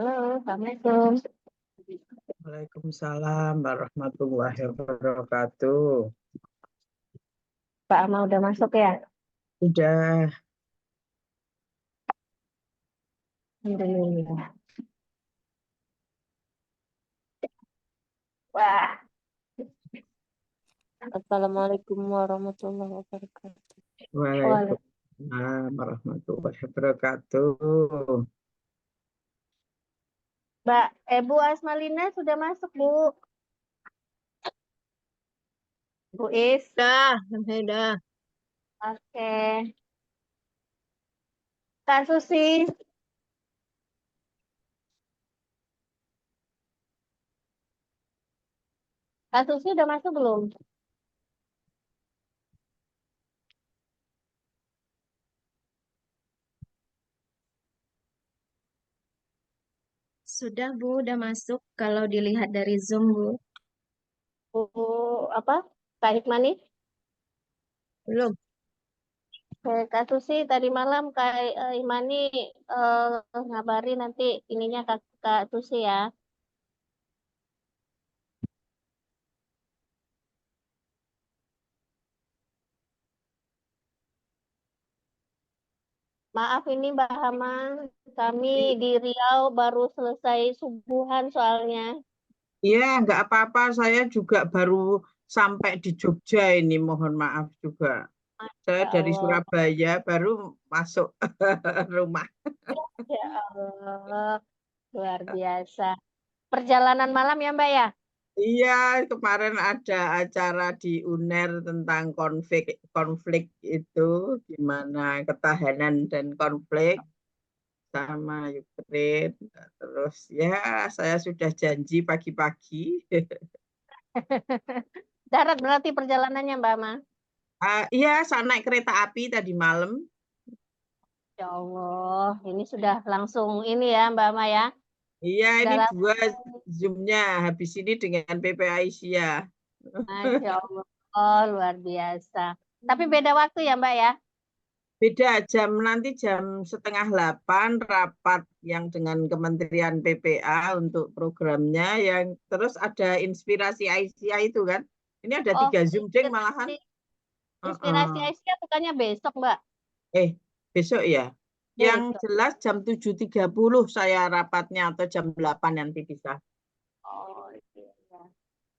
Halo, Assalamualaikum. Waalaikumsalam warahmatullahi wabarakatuh. Pak Ama udah masuk ya? Udah, Alhamdulillah. Wah, Assalamualaikum warahmatullahi wabarakatuh. waalaikumsalam. waalaikumsalam warahmatullahi wabarakatuh. Mbak, Bu Asmalina sudah masuk, Bu. Bu Is. Dah. Oke. Kak Susi. Kak Susi udah masuk belum? Sudah Bu, udah masuk kalau dilihat dari Zoom Bu. Bu, apa? Kak Hikmani? Belum. Kak Susi tadi malam Kak Hikmani ngabari nanti ininya Kak Susi ya. Maaf ini Mbak Hama, kami di Riau baru selesai subuhan soalnya. Iya, nggak apa-apa. Saya juga baru sampai di Jogja ini. Mohon maaf juga. Saya Ya dari Allah, Surabaya baru masuk rumah. ya Allah, luar biasa. Perjalanan malam ya Mbak ya? Iya, kemarin ada acara di UNER tentang konflik konflik itu gimana ketahanan dan konflik sama Ukraine. Terus ya saya sudah janji pagi-pagi. Darat berarti perjalanannya Mbak Ma? Iya, saya naik kereta api tadi malam. Ya Allah, ini sudah langsung ini ya Mbak Ma ya? Iya, Sudah ini dua langsung, Zoom-nya habis ini dengan PP Aisyah. Masya Allah, oh, luar biasa. Tapi beda waktu ya Mbak ya? Beda jam nanti jam setengah 8 rapat yang dengan Kementerian PPA untuk programnya yang terus ada inspirasi Aisyah itu kan. Ini ada Oh, 3 Zoom ding malahan. inspirasi, Heeh. inspirasi Aisyah bukannya besok Mbak? Eh, besok ya. Yang Besok. jelas jam 7.30 saya rapatnya atau jam 8 nanti bisa. Oh iya.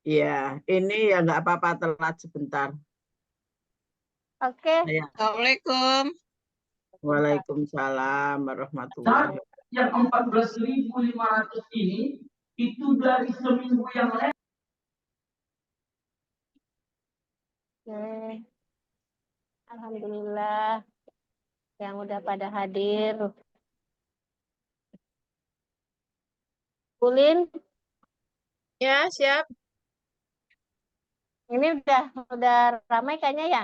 Iya, ini ya nggak apa-apa telat sebentar. Oke. Saya. Assalamualaikum. Waalaikumsalam warahmatullahi wabarakatuh. Yang 14.500 ini itu dari seminggu yang lalu. Oke. Alhamdulillah yang udah pada hadir. Ulin, Ya, siap. ini udah ramai kayaknya ya.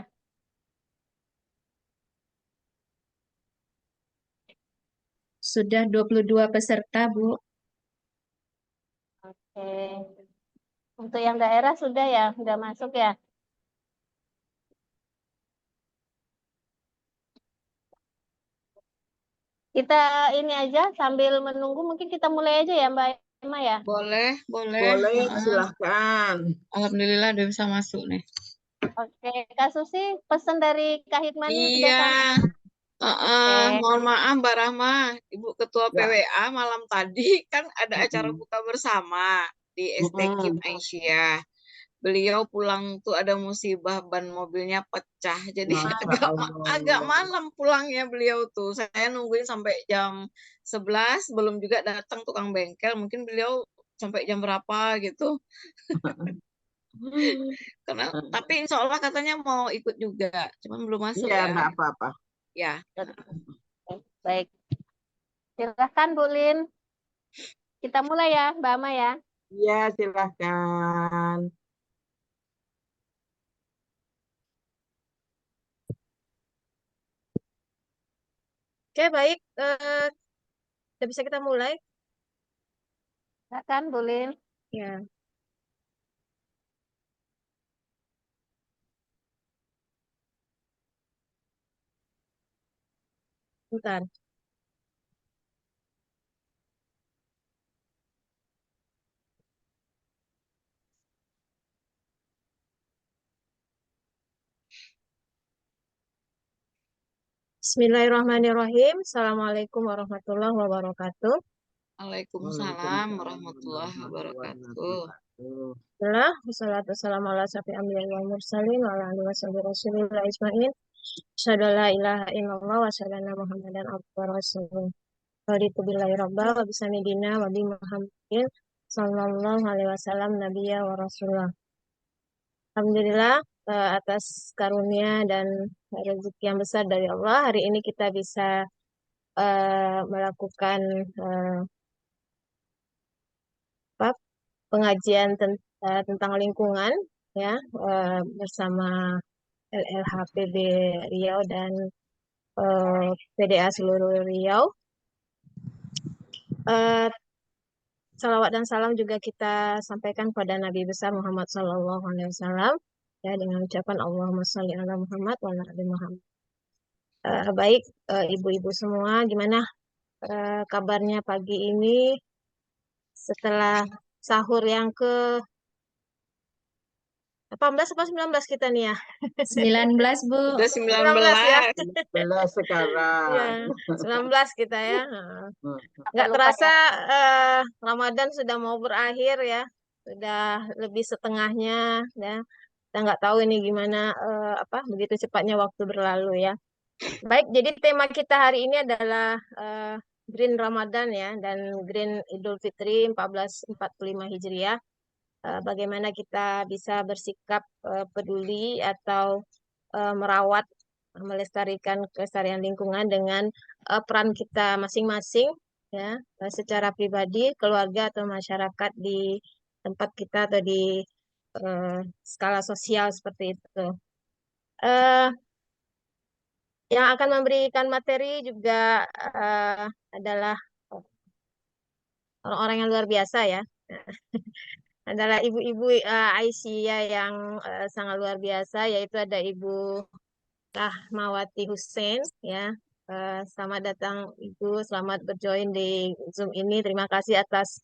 Sudah 22 peserta Bu. Oke. Untuk yang daerah sudah ya, sudah masuk ya. Kita ini aja sambil menunggu mungkin kita mulai aja ya Mbak Emma ya. Boleh. Boleh, Heeh. silahkan. Alhamdulillah udah bisa masuk nih. Oke, Kak Susi pesan dari Kak Hikmani udah Iya. sampai. Oke. Mohon maaf Mbak Rahma, Ibu Ketua Ya. PWA malam tadi kan ada acara Mm-mm. buka bersama di ST Kit Mm-mm. Aisyah. Beliau pulang tuh ada musibah ban mobilnya pecah. Jadi Masya agak Allah. malam pulangnya beliau tuh. Saya nungguin sampai jam 11 belum juga datang tukang bengkel. Mungkin beliau sampai jam berapa gitu. Karena tapi insya Allah katanya mau ikut juga. Cuman belum masuk Iya, ya. enggak apa-apa. Ya. Oke, baik. Silahkan Bu Lin. Kita mulai ya Mbak Ama ya. Iya, silahkan. Oke, baik. Udah bisa kita mulai? Silahkan Bu Lin. Ya. Bentar. Bismillahirrahmanirrahim. Assalamualaikum warahmatullahi wabarakatuh. Waalaikumsalam warahmatullahi wabarakatuh. Alhamdulillah, wassalatu wassalamu ala asyrofil anbiya'i wal mursalin wa ala alihi washabihi rasulillah ajmain. Asyhadu an la ilaha illallah wa asyhadu anna Muhammadan abduhu wa rasuluh. Raditu billahi rabba wa bisamidina wa bi Muhammadin sallallahu alaihi wasallam nabiyya wa rasulullah. Alhamdulillah atas karunia dan rezeki yang besar dari Allah, hari ini kita bisa melakukan pengajian tentang lingkungan ya bersama LLHPB Riau dan PDA seluruh Riau. Salawat dan salam juga kita sampaikan kepada Nabi besar Muhammad SAW ya dengan ucapan Allahumma sholli ala Muhammad wa ala ali Muhammad. Baik ibu-ibu semua, gimana kabarnya pagi ini setelah sahur yang ke 18 atau 19 kita nih ya? 19, Bu. Udah 19 ya? 11 sekarang. Ya, 19 kita ya. Nggak terasa Ramadan sudah mau berakhir ya. Sudah lebih setengahnya ya. Kita nggak tahu ini gimana begitu cepatnya waktu berlalu ya. Baik, jadi tema kita hari ini adalah Green Ramadan ya dan Green Idul Fitri 1445 Hijriah. Bagaimana kita bisa bersikap peduli atau merawat, melestarikan kelestarian lingkungan dengan peran kita masing-masing ya, secara pribadi, keluarga atau masyarakat di tempat kita atau di skala sosial seperti itu. Yang akan memberikan materi juga adalah orang-orang yang luar biasa ya. Adalah ibu-ibu Aisyah yang sangat luar biasa, yaitu ada Ibu Rahmawati Hussein ya. Selamat datang Ibu, selamat berjoin di Zoom ini. Terima kasih atas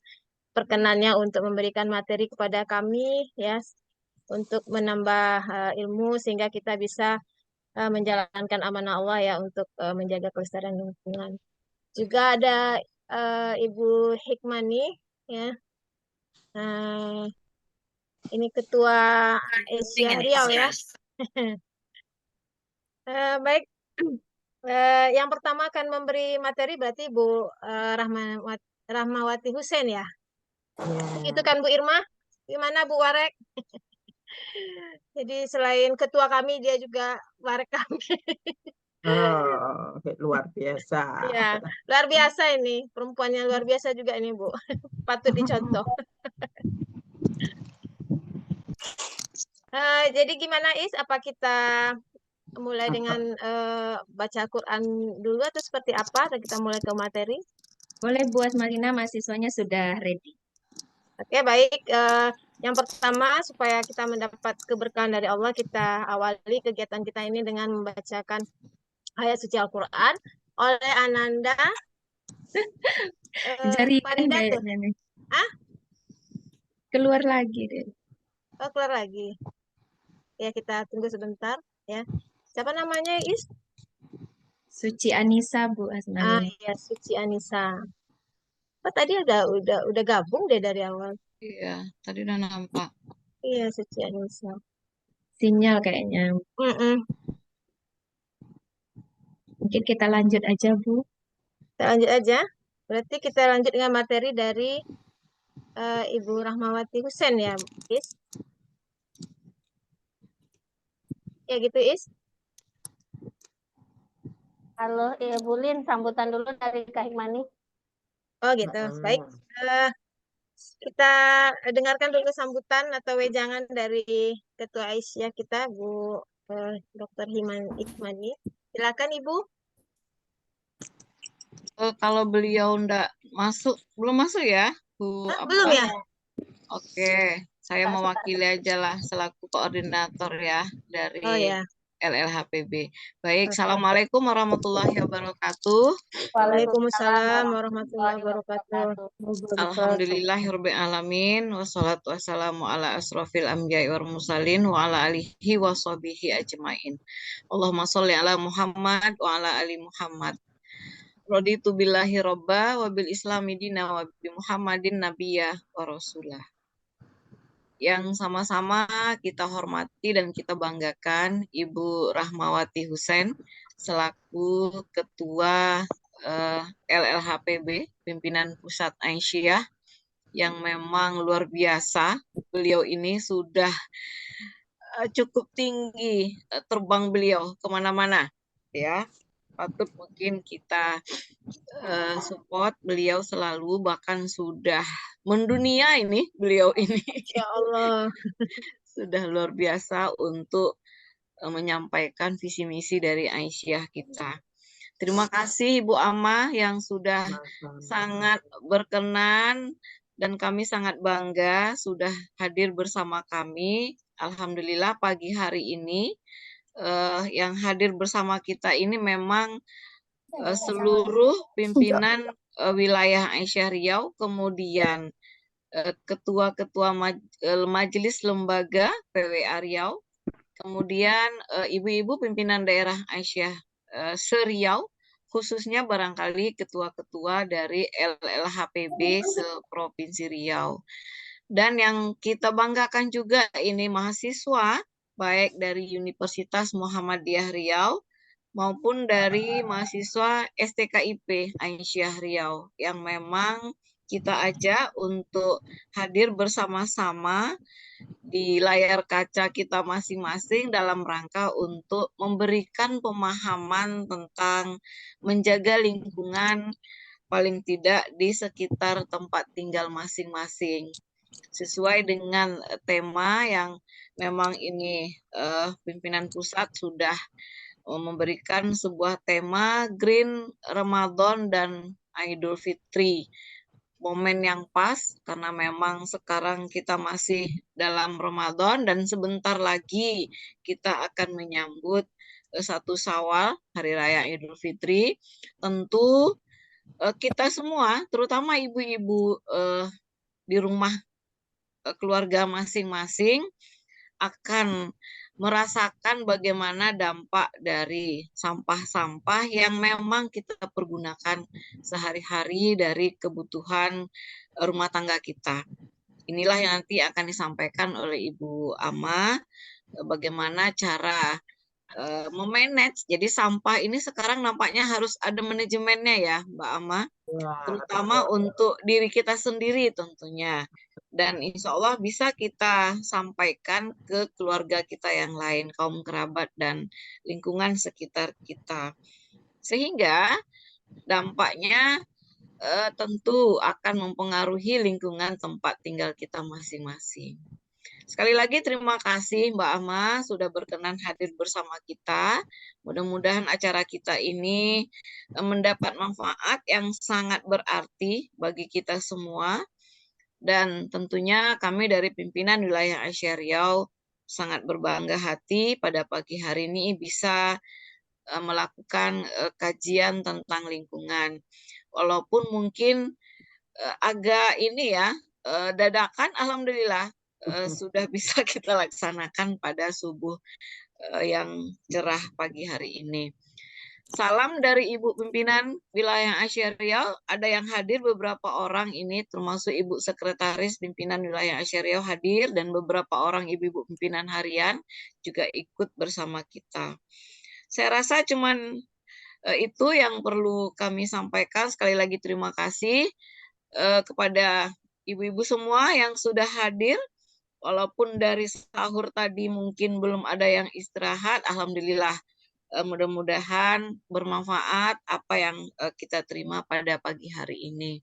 perkenannya untuk memberikan materi kepada kami ya, untuk menambah ilmu sehingga kita bisa menjalankan amanah Allah ya untuk menjaga kelestarian lingkungan. Juga ada Ibu Hikmani ya. Ini Ketua Asia Riau ya. Baik, yang pertama akan memberi materi berarti Bu Rahmawati Hussein ya. Itu kan Bu Irma? Gimana Bu Warek? Jadi selain ketua kami, dia juga warek kami. Oh, luar biasa. Ya, luar biasa ini. Perempuannya luar biasa juga ini, Bu. Patut dicontoh. Jadi gimana Is? Apa kita mulai dengan baca Quran dulu atau seperti apa? Atau kita mulai ke materi? Boleh buat Malina, mahasiswanya sudah ready. Oke, baik. Yang pertama, supaya kita mendapat keberkahan dari Allah, kita awali kegiatan kita ini dengan membacakan ayat suci Al-Quran oleh Ananda. Jaringan Farida tuh. kayaknya nih. Ah? Keluar lagi deh. Oh, keluar lagi. Ya, kita tunggu sebentar ya. Siapa namanya, Is? Suci Anissa, Bu Asmani. Iya, Suci Anissa. Oh, tadi udah gabung deh dari awal. Iya, tadi udah nampak. Iya, Suci Anissa. Sinyal kayaknya. Mungkin kita lanjut aja, Bu. Kita lanjut aja. Berarti kita lanjut dengan materi dari Ibu Rahmawati Hussein ya, Is? Ya gitu, Is. Halo, ya Bulin, sambutan dulu dari Kak Hikmani. Oh gitu, baik. Kita dengarkan dulu sambutan atau wejangan dari Ketua Aisyah kita, Bu Dr. Hikmani. Silakan Ibu. Kalau beliau belum masuk ya, Bu? Belum ya? Oke, saya mewakili aja lah selaku koordinator ya dari Oh ya. LLHPB. Baik, Assalamualaikum warahmatullahi wabarakatuh. Waalaikumsalam warahmatullahi wabarakatuh. Alhamdulillahirrabbilalamin. Wassalatu wassalamu ala asrofil anbiya'i wal mursalin wa ala alihi wa sahbihi ajmain. Allahumma sholli ala Muhammad wa ala ali Muhammad. Raditu billahi robba wa bil islami dina wa bi Muhammadin nabiyya wa rasulah. Yang sama-sama kita hormati dan kita banggakan Ibu Rahmawati Hussein selaku Ketua LLHPB, Pimpinan Pusat Aisyah, yang memang luar biasa. Beliau ini sudah cukup tinggi terbang beliau kemana-mana, ya. Patut mungkin kita support beliau selalu, bahkan sudah mendunia ini beliau ini. Ya Allah. Sudah luar biasa untuk menyampaikan visi misi dari Aisyah kita. Terima kasih Ibu Ama yang sudah sangat berkenan dan kami sangat bangga sudah hadir bersama kami. Alhamdulillah pagi hari ini yang hadir bersama kita ini memang seluruh pimpinan wilayah Aisyah Riau, kemudian ketua-ketua majelis lembaga PWA Riau, kemudian ibu-ibu pimpinan daerah Aisyah se-Riau, khususnya barangkali ketua-ketua dari LLHPB se-Provinsi Riau. Dan yang kita banggakan juga ini mahasiswa, baik dari Universitas Muhammadiyah Riau, maupun dari mahasiswa STKIP Aisyah Riau, yang memang kita ajak untuk hadir bersama-sama di layar kaca kita masing-masing dalam rangka untuk memberikan pemahaman tentang menjaga lingkungan paling tidak di sekitar tempat tinggal masing-masing. Sesuai dengan tema yang memang ini pimpinan pusat sudah memberikan sebuah tema Green Ramadan dan Idul Fitri. Momen yang pas karena memang sekarang kita masih dalam Ramadan dan sebentar lagi kita akan menyambut 1 Syawal, Hari Raya Idul Fitri. Tentu kita semua, terutama ibu-ibu di rumah keluarga masing-masing, akan merasakan bagaimana dampak dari sampah-sampah yang memang kita pergunakan sehari-hari dari kebutuhan rumah tangga kita. Inilah yang nanti akan disampaikan oleh Ibu Ama, bagaimana cara memanage. Jadi sampah ini sekarang nampaknya harus ada manajemennya ya, Mbak Ama, terutama untuk diri kita sendiri tentunya. Dan insya Allah bisa kita sampaikan ke keluarga kita yang lain, kaum kerabat dan lingkungan sekitar kita. Sehingga dampaknya tentu akan mempengaruhi lingkungan tempat tinggal kita masing-masing. Sekali lagi terima kasih Mbak Ama sudah berkenan hadir bersama kita. Mudah-mudahan acara kita ini mendapat manfaat yang sangat berarti bagi kita semua. Dan tentunya kami dari pimpinan wilayah Aisyah Riau sangat berbangga hati pada pagi hari ini bisa melakukan kajian tentang lingkungan. Walaupun mungkin agak ini ya, dadakan, alhamdulillah sudah bisa kita laksanakan pada subuh yang cerah pagi hari ini. Salam dari Ibu Pimpinan Wilayah Aisyah Riau. Ada yang hadir beberapa orang ini, termasuk Ibu Sekretaris Pimpinan Wilayah Aisyah Riau hadir, dan beberapa orang ibu-ibu pimpinan harian juga ikut bersama kita. Saya rasa cuman itu yang perlu kami sampaikan. Sekali lagi terima kasih kepada ibu-ibu semua yang sudah hadir. Walaupun dari sahur tadi mungkin belum ada yang istirahat, alhamdulillah mudah-mudahan bermanfaat apa yang kita terima pada pagi hari ini.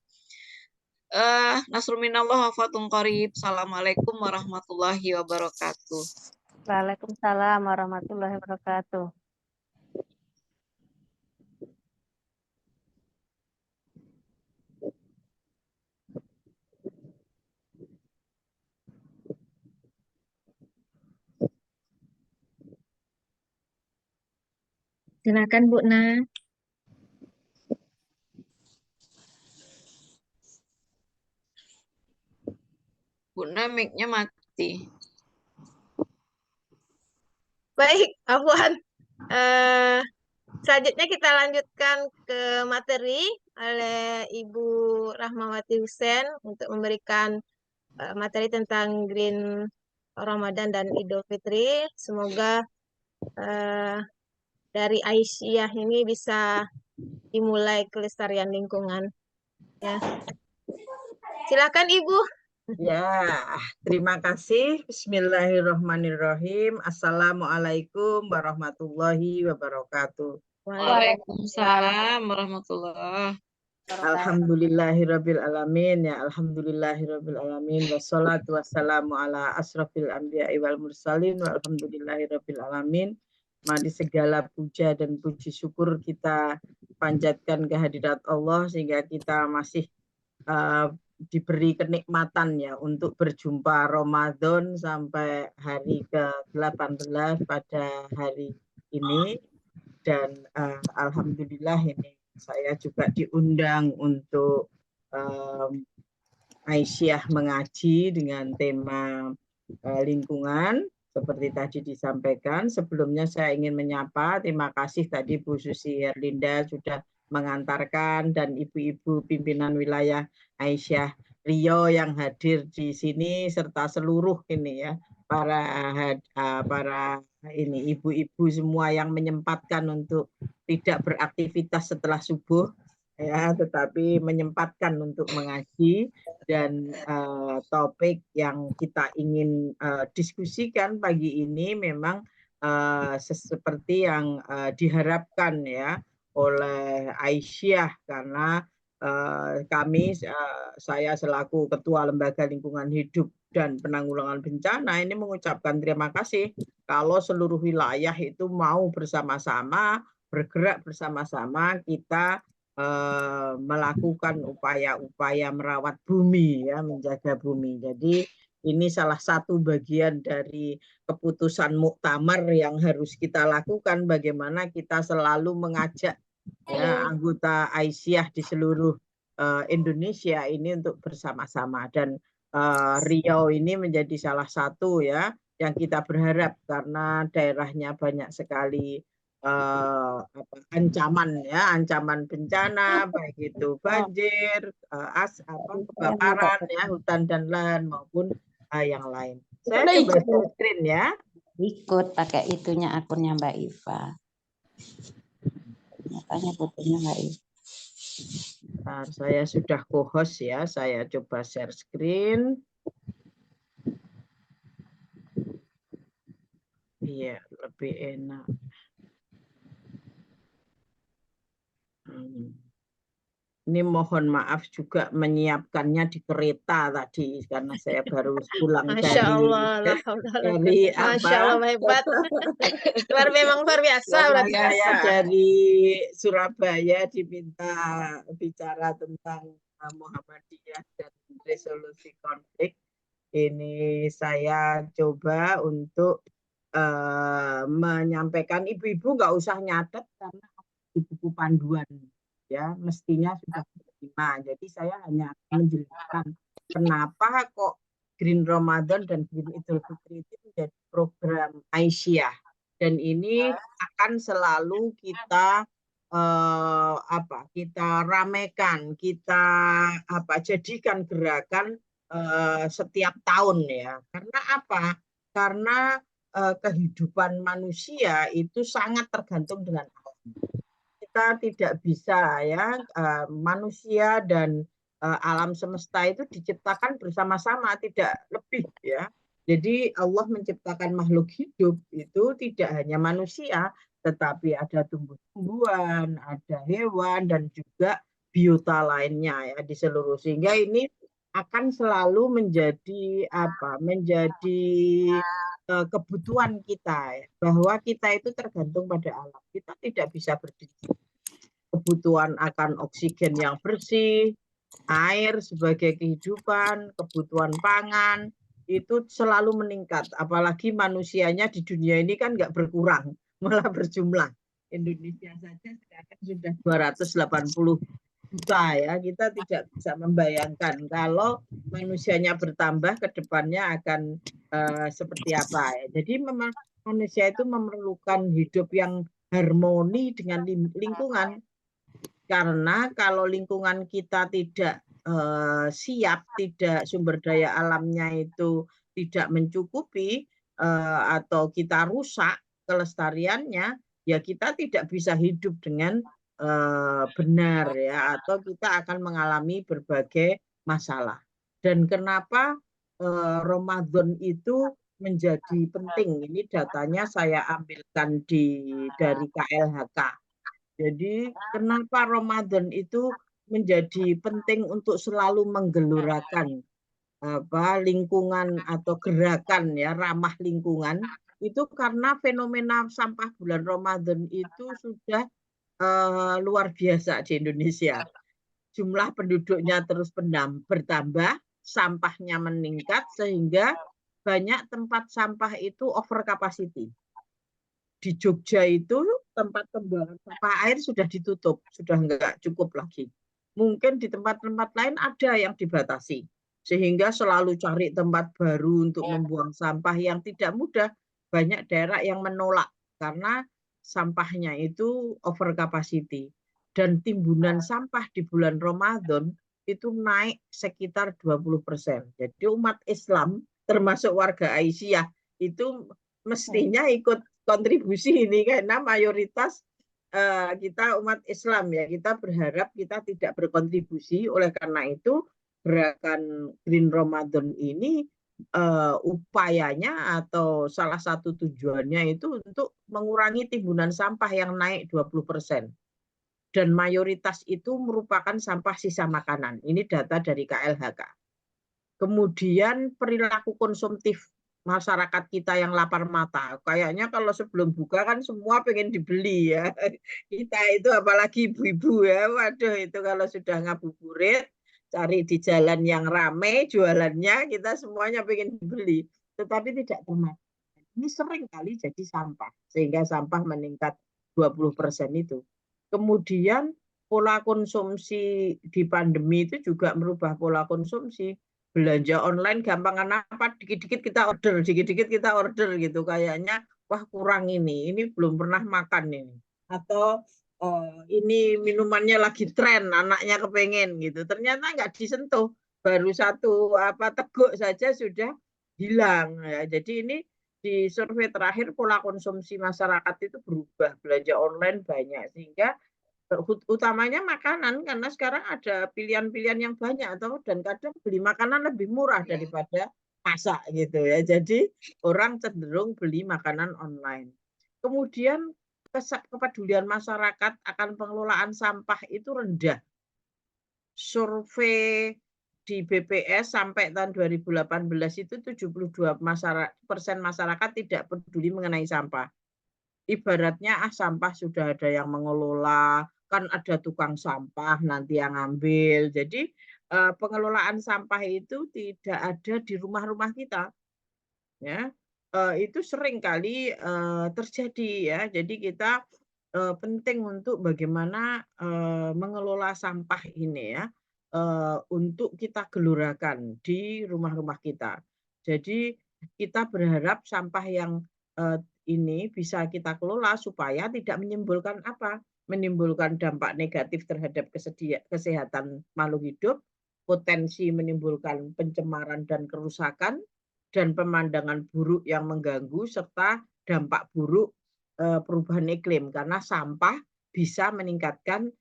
Nasrul minallah wa fatun qarib. Assalamualaikum warahmatullahi wabarakatuh. Waalaikumsalam warahmatullahi wabarakatuh. Silakan Bu Na. Bu Na, mic-nya mati. Baik, Afwan. Selanjutnya kita lanjutkan ke materi oleh Ibu Rahmawati Hussein untuk memberikan materi tentang Green Ramadan dan Idul Fitri. Semoga dari Aisyah ini bisa dimulai kelestarian lingkungan. Ya. Silakan Ibu. Ya, terima kasih. Bismillahirrahmanirrahim. Assalamualaikum warahmatullahi wabarakatuh. Waalaikumsalam warahmatullahi. Alhamdulillahirabbil alamin, ya alhamdulillahirabbil alamin, wassalatu wassalamu ala asrofil anbiya'i wal mursalin, walhamdulillahirabbil alamin. Mari segala puja dan puji syukur kita panjatkan kehadirat Allah sehingga kita masih diberi kenikmatan ya untuk berjumpa Ramadan sampai hari ke-18 pada hari ini. Dan alhamdulillah ini saya juga diundang untuk Aisyah mengaji dengan tema lingkungan seperti tadi disampaikan. Sebelumnya saya ingin menyapa, terima kasih tadi Bu Susi Herlinda sudah mengantarkan dan ibu-ibu pimpinan wilayah Aisyah Rio yang hadir di sini serta seluruh ini ya para ini ibu-ibu semua yang menyempatkan untuk tidak beraktivitas setelah subuh ya, tetapi menyempatkan untuk mengaji. Dan topik yang kita ingin diskusikan pagi ini memang seperti yang diharapkan ya oleh Aisyah, karena saya selaku Ketua Lembaga Lingkungan Hidup dan Penanggulangan Bencana ini mengucapkan terima kasih kalau seluruh wilayah itu mau bersama-sama bergerak bersama-sama kita melakukan upaya-upaya merawat bumi ya, menjaga bumi. Jadi ini salah satu bagian dari keputusan muktamar yang harus kita lakukan, bagaimana kita selalu mengajak ya anggota Aisyah di seluruh Indonesia ini untuk bersama-sama. Dan Riau ini menjadi salah satu ya yang kita berharap karena daerahnya banyak sekali ancaman bencana, baik itu banjir, kebakaran ya, hutan dan lahan maupun yang lain. Saya coba share screen ya. Ikut pakai itunya akunnya Mbak Iva. Makanya fotonya Mbak Iva. Bentar, saya sudah co-host ya, saya coba share screen. Iya, lebih enak. Ini mohon maaf juga menyiapkannya di kereta tadi karena saya baru pulang Masya Allah, dari Masya Allah hebat. Memang luar biasa. Saya dari Surabaya diminta bicara tentang Muhammadiyah dan resolusi konflik. Ini saya coba untuk menyampaikan, ibu-ibu nggak usah nyatet karena di buku panduan ya mestinya sudah diterima. Jadi saya hanya akan menjelaskan kenapa kok Green Ramadan dan Green Idul Fitri itu menjadi program Aisyah, dan ini akan selalu kita kita ramekan, kita jadikan gerakan setiap tahun ya. Karena apa? Karena kehidupan manusia itu sangat tergantung dengan alam. Kita tidak bisa ya, manusia dan alam semesta itu diciptakan bersama-sama, tidak lebih ya. Jadi Allah menciptakan makhluk hidup itu tidak hanya manusia, tetapi ada tumbuh-tumbuhan, ada hewan dan juga biota lainnya ya di seluruh, sehingga ini akan selalu menjadi kebutuhan kita ya, bahwa kita itu tergantung pada alam. Kita tidak bisa berdiri. Kebutuhan akan oksigen yang bersih, air sebagai kehidupan, kebutuhan pangan itu selalu meningkat. Apalagi manusianya di dunia ini kan nggak berkurang, malah berjumlah. Indonesia saja sekarang sudah 280 juta ya. Kita tidak bisa membayangkan kalau manusianya bertambah ke depannya akan seperti apa ya. Jadi memang manusia itu memerlukan hidup yang harmoni dengan lingkungan. Karena kalau lingkungan kita tidak siap, tidak sumber daya alamnya itu tidak mencukupi atau kita rusak kelestariannya, ya kita tidak bisa hidup dengan benar ya, atau kita akan mengalami berbagai masalah. Dan kenapa Ramadan itu menjadi penting? Ini datanya saya ambilkan dari KLHK. Jadi kenapa Ramadan itu menjadi penting untuk selalu menggelurakan lingkungan atau gerakan ya ramah lingkungan itu karena fenomena sampah bulan Ramadan itu sudah luar biasa di Indonesia. Jumlah penduduknya terus bertambah, sampahnya meningkat sehingga banyak tempat sampah itu over capacity. Di Jogja itu tempat pembuangan sampah air sudah ditutup, sudah enggak cukup lagi. Mungkin di tempat-tempat lain ada yang dibatasi, sehingga selalu cari tempat baru untuk membuang sampah yang tidak mudah. Banyak daerah yang menolak karena sampahnya itu over capacity. Dan timbunan sampah di bulan Ramadan itu naik sekitar 20%. Jadi umat Islam, termasuk warga Aisyah, itu mestinya ikut kontribusi ini karena mayoritas kita umat Islam ya, kita berharap kita tidak berkontribusi. Oleh karena itu gerakan Green Ramadan ini upayanya atau salah satu tujuannya itu untuk mengurangi timbunan sampah yang naik 20%. Dan mayoritas itu merupakan sampah sisa makanan. Ini data dari KLHK. Kemudian perilaku konsumtif masyarakat kita yang lapar mata. Kayaknya kalau sebelum buka kan semua pengen dibeli ya. Kita itu apalagi ibu-ibu ya. Waduh itu kalau sudah ngabuburit, cari di jalan yang ramai jualannya, kita semuanya pengen dibeli. Tetapi tidak termakan. Ini sering kali jadi sampah. Sehingga sampah meningkat 20% itu. Kemudian pola konsumsi di pandemi itu juga merubah pola konsumsi. Belanja online gampang apa dikit-dikit kita order gitu kayaknya wah kurang ini belum pernah makan ini atau ini minumannya lagi tren anaknya kepengen gitu ternyata nggak disentuh baru satu teguk saja sudah hilang ya. Jadi ini di survei terakhir pola konsumsi masyarakat itu berubah, belanja online banyak sehingga utamanya makanan karena sekarang ada pilihan-pilihan yang banyak dan kadang beli makanan lebih murah daripada masak gitu ya. Jadi orang cenderung beli makanan online. Kemudian kepedulian masyarakat akan pengelolaan sampah itu rendah. Survei di BPS sampai tahun 2018 itu 72% masyarakat tidak peduli mengenai sampah. Ibaratnya sampah sudah ada yang mengelola, kan ada tukang sampah nanti yang ngambil. Jadi pengelolaan sampah itu tidak ada di rumah-rumah kita. Ya. Itu sering kali terjadi ya. Jadi kita penting untuk bagaimana mengelola sampah ini ya untuk kita gelurakan di rumah-rumah kita. Jadi kita berharap sampah yang ini bisa kita kelola supaya tidak menimbulkan dampak negatif terhadap kesehatan makhluk hidup, potensi menimbulkan pencemaran dan kerusakan, dan pemandangan buruk yang mengganggu, serta dampak buruk perubahan iklim karena sampah bisa meningkatkan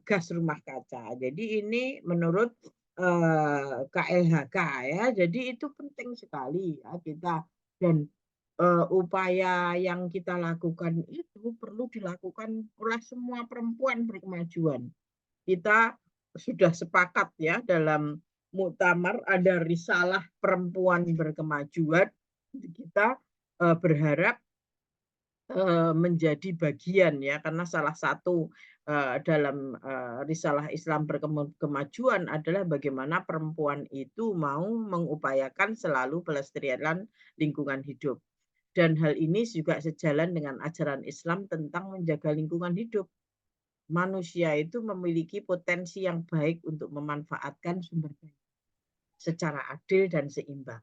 gas rumah kaca. Jadi ini menurut KLHK ya. Jadi itu penting sekali ya kita dan upaya yang kita lakukan itu perlu dilakukan oleh semua perempuan berkemajuan. Kita sudah sepakat ya dalam muktamar ada risalah perempuan berkemajuan. Kita berharap menjadi bagian ya karena salah satu dalam risalah Islam berkemajuan adalah bagaimana perempuan itu mau mengupayakan selalu pelestarian lingkungan hidup. Dan hal ini juga sejalan dengan ajaran Islam tentang menjaga lingkungan hidup. Manusia itu memiliki potensi yang baik untuk memanfaatkan sumber daya secara adil dan seimbang.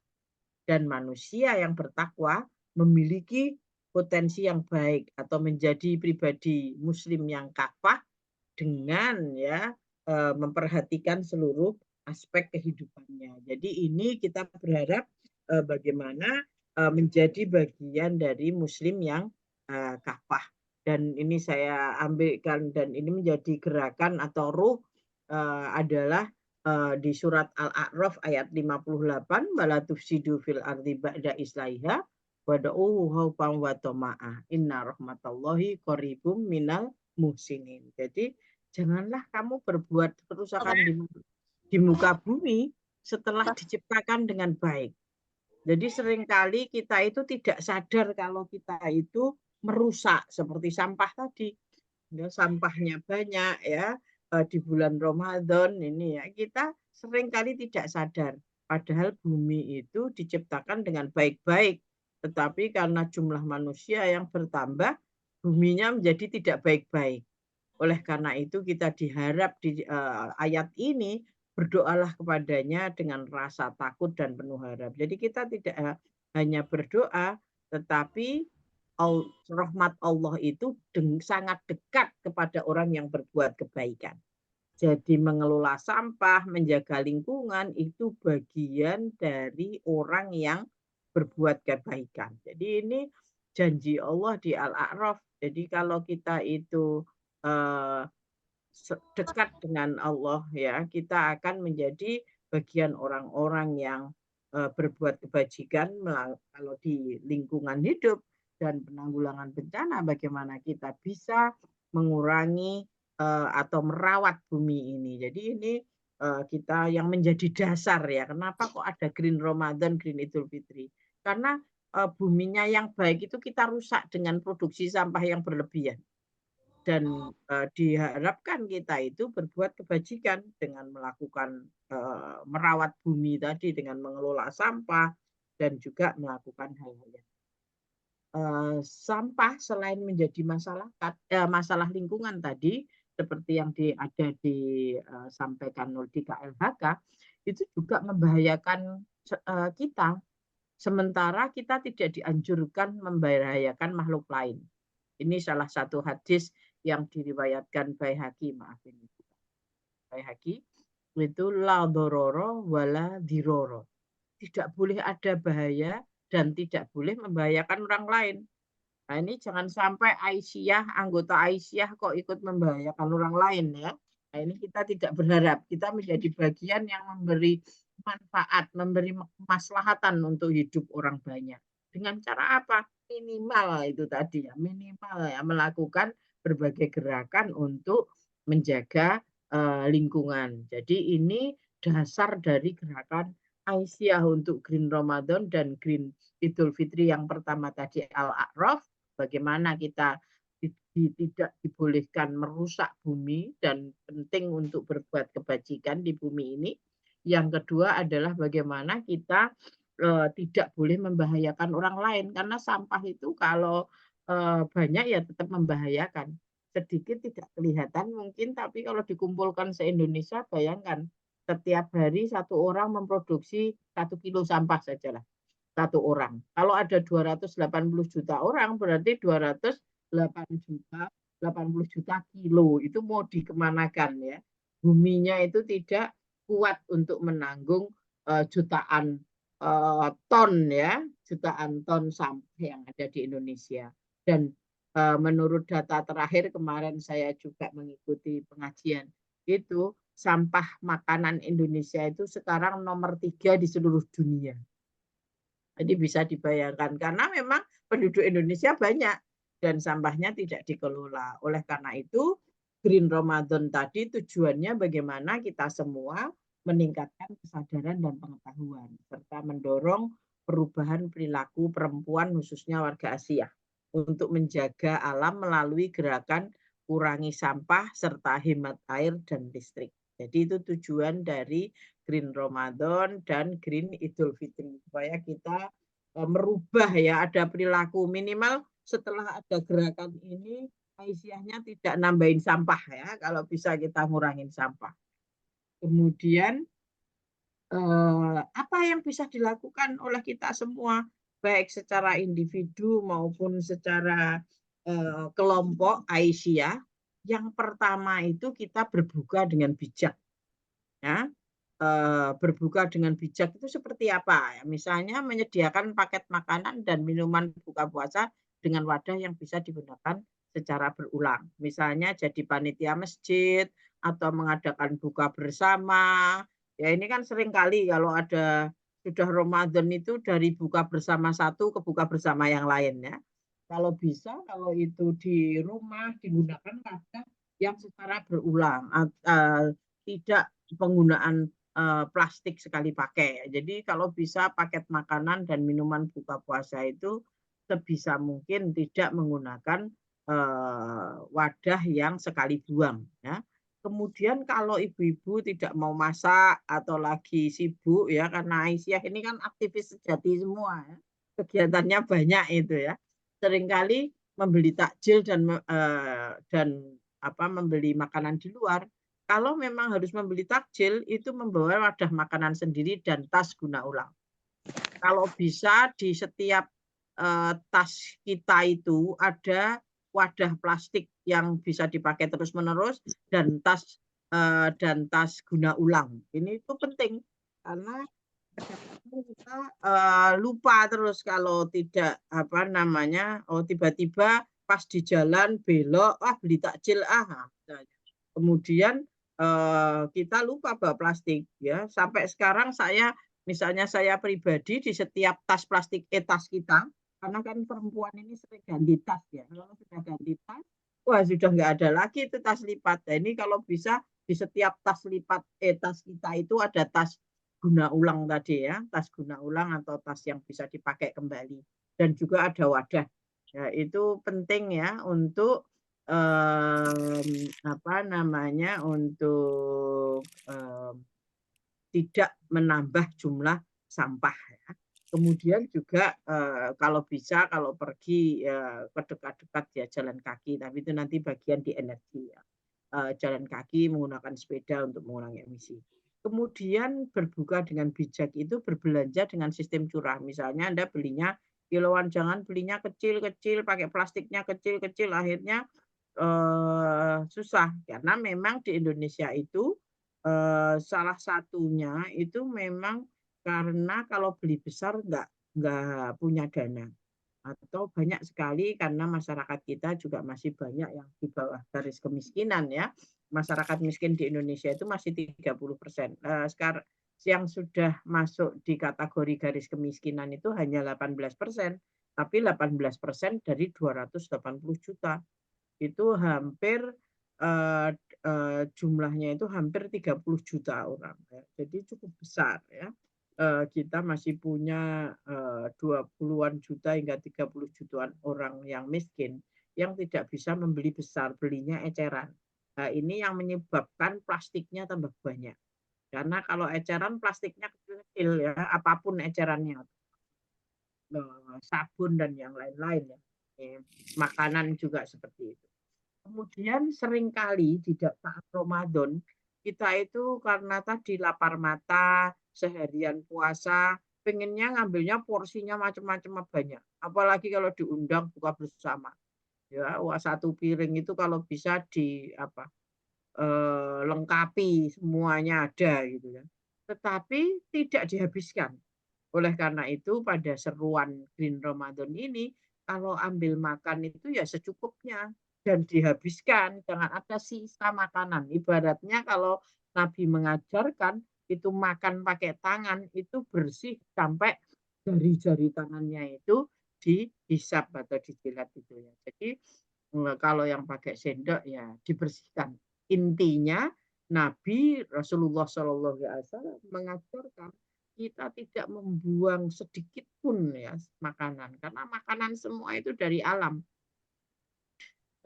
Dan manusia yang bertakwa memiliki potensi yang baik atau menjadi pribadi muslim yang kafah dengan memperhatikan seluruh aspek kehidupannya. Jadi ini kita berharap bagaimana menjadi bagian dari muslim yang kafah. Dan ini saya ambilkan dan ini menjadi gerakan atau ruh adalah di surat Al-A'raf ayat 58, wala tufsidu fil ardi ba'da islaiha wada'uhu khawfan wa tama'ah inna rahmatallahi qaribum minal muhsinin. Jadi janganlah kamu berbuat kerusakan di muka bumi setelah diciptakan dengan baik. Jadi seringkali kita itu tidak sadar kalau kita itu merusak seperti sampah tadi. Ya, sampahnya banyak ya di bulan Ramadan ini ya kita seringkali tidak sadar. Padahal bumi itu diciptakan dengan baik-baik. Tetapi karena jumlah manusia yang bertambah, buminya menjadi tidak baik-baik. Oleh karena itu kita diharap di ayat ini berdoalah kepadanya dengan rasa takut dan penuh harap. Jadi kita tidak hanya berdoa, tetapi rahmat Allah itu sangat dekat kepada orang yang berbuat kebaikan. Jadi mengelola sampah, menjaga lingkungan itu bagian dari orang yang berbuat kebaikan. Jadi ini janji Allah di Al-A'raf. Jadi kalau kita itu dekat dengan Allah ya, kita akan menjadi bagian orang-orang yang berbuat kebajikan kalau di lingkungan hidup dan penanggulangan bencana, bagaimana kita bisa mengurangi atau merawat bumi ini. Jadi ini kita yang menjadi dasar ya. Kenapa kok ada Green Ramadan, Green Idul Fitri? Karena buminya yang baik itu kita rusak dengan produksi sampah yang berlebihan. Dan diharapkan kita itu berbuat kebajikan dengan melakukan merawat bumi tadi, dengan mengelola sampah dan juga melakukan hal-hal yang sampah selain menjadi masalah lingkungan tadi seperti yang ada disampaikan di KLHK itu juga membahayakan kita, sementara kita tidak dianjurkan membahayakan makhluk lain. Ini salah satu hadis yang diriwayatkan Baihaqi, maafin itu. Baihaqi itu la dororo wala diroro. Tidak boleh ada bahaya dan tidak boleh membahayakan orang lain. Nah ini jangan sampai Aisyah, anggota Aisyah kok ikut membahayakan orang lain ya. Nah ini kita tidak berharap. Kita menjadi bagian yang memberi manfaat, memberi kemaslahatan untuk hidup orang banyak. Dengan cara apa? Minimal itu tadi ya, minimal ya melakukan berbagai gerakan untuk menjaga lingkungan. Jadi ini dasar dari gerakan Aisyah untuk Green Ramadan dan Green Idul Fitri yang pertama tadi Al-A'raf, bagaimana kita tidak dibolehkan merusak bumi dan penting untuk berbuat kebajikan di bumi ini. Yang kedua adalah bagaimana kita tidak boleh membahayakan orang lain, karena sampah itu kalau banyak ya tetap membahayakan. Sedikit tidak kelihatan mungkin, tapi kalau dikumpulkan se-Indonesia, bayangkan setiap hari satu orang memproduksi 1 kilo sampah sajalah. Satu orang. Kalau ada 280 juta orang, berarti 280 juta kilo. Itu mau dikemanakan ya. Buminya itu tidak kuat untuk menanggung jutaan ton ya, jutaan ton sampah yang ada di Indonesia. Dan menurut data terakhir kemarin saya juga mengikuti pengajian itu, sampah makanan Indonesia itu sekarang nomor 3 di seluruh dunia. Jadi bisa dibayangkan karena memang penduduk Indonesia banyak dan sampahnya tidak dikelola. Oleh karena itu Green Ramadan tadi tujuannya bagaimana kita semua meningkatkan kesadaran dan pengetahuan serta mendorong perubahan perilaku perempuan khususnya warga Asia untuk menjaga alam melalui gerakan kurangi sampah serta hemat air dan listrik. Jadi itu tujuan dari Green Ramadan dan Green Idul Fitri supaya kita merubah ya, ada perilaku minimal setelah ada gerakan ini Aisyahnya tidak nambahin sampah ya, kalau bisa kita ngurangin sampah. Kemudian apa yang bisa dilakukan oleh kita semua, baik secara individu maupun secara kelompok Aisyah. Yang pertama itu kita berbuka dengan bijak. Ya, berbuka dengan bijak itu seperti apa? Misalnya menyediakan paket makanan dan minuman buka puasa dengan wadah yang bisa digunakan secara berulang. Misalnya jadi panitia masjid atau mengadakan buka bersama. Ya ini kan sering kali kalau ada sudah Ramadan itu dari buka bersama satu ke buka bersama yang lain ya. Kalau bisa, kalau itu di rumah digunakan wadah yang secara berulang, tidak penggunaan plastik sekali pakai. Jadi kalau bisa paket makanan dan minuman buka puasa itu sebisa mungkin tidak menggunakan wadah yang sekali buang. Ya. Kemudian kalau ibu-ibu tidak mau masak atau lagi sibuk ya, karena Aisyah ini kan aktivis sejati semua ya. Kegiatannya banyak itu ya. Seringkali membeli takjil dan membeli makanan di luar. Kalau memang harus membeli takjil, itu membawa wadah makanan sendiri dan tas guna ulang. Kalau bisa di setiap tas kita itu ada wadah plastik yang bisa dipakai terus-menerus dan tas guna ulang. Ini itu penting karena kita lupa terus kalau tidak tiba-tiba pas di jalan belok beli takjil kemudian kita lupa bawa plastik ya. Sampai sekarang misalnya saya pribadi di setiap tas plastik tas kita, karena kan perempuan ini sering ganti tas ya. Kalau sudah ganti tas, wah sudah nggak ada lagi itu tas lipat. Nah, ini kalau bisa di setiap tas lipat tas kita itu ada tas guna ulang tadi ya, tas guna ulang atau tas yang bisa dipakai kembali. Dan juga ada wadah. Ya, itu penting ya untuk untuk tidak menambah jumlah sampah ya. Kemudian juga kalau bisa kalau pergi ke dekat-dekat ya jalan kaki, tapi itu nanti bagian di energi ya. Jalan kaki menggunakan sepeda untuk mengurangi emisi. Kemudian berbuka dengan bijak itu berbelanja dengan sistem curah. Misalnya Anda belinya kiloan, jangan belinya kecil-kecil, pakai plastiknya kecil-kecil, akhirnya susah. Karena memang di Indonesia itu salah satunya itu memang karena kalau beli besar nggak punya dana. Atau banyak sekali karena masyarakat kita juga masih banyak yang di bawah garis kemiskinan ya. Masyarakat miskin di Indonesia itu masih 30%. Sekarang yang sudah masuk di kategori garis kemiskinan itu hanya 18%, tapi 18% dari 280 juta. Itu hampir jumlahnya itu hampir 30 juta orang. Ya. Jadi cukup besar ya. Kita masih punya 20-an juta hingga 30 jutaan orang yang miskin yang tidak bisa membeli besar, belinya eceran. Nah, ini yang menyebabkan plastiknya tambah banyak. Karena kalau eceran plastiknya kecil-kecil ya, apapun ecerannya. Sabun dan yang lain-lain ya. Makanan juga seperti itu. Kemudian seringkali di saat Ramadan kita itu karena tadi lapar mata, seharian puasa, pengennya ngambilnya porsinya macam-macam banyak. Apalagi kalau diundang buka bersama. Ya, satu piring itu kalau bisa lengkapi semuanya ada gitu ya. Tetapi tidak dihabiskan. Oleh karena itu pada seruan Green Ramadan ini kalau ambil makan itu ya secukupnya dan dihabiskan, jangan ada sisa makanan. Ibaratnya kalau Nabi mengajarkan itu makan pakai tangan itu bersih sampai jari-jari tangannya itu dihisap atau dijilat itu ya. Jadi kalau yang pakai sendok ya dibersihkan. Intinya Nabi Rasulullah SAW mengajarkan kita tidak membuang sedikit pun ya makanan karena makanan semua itu dari alam.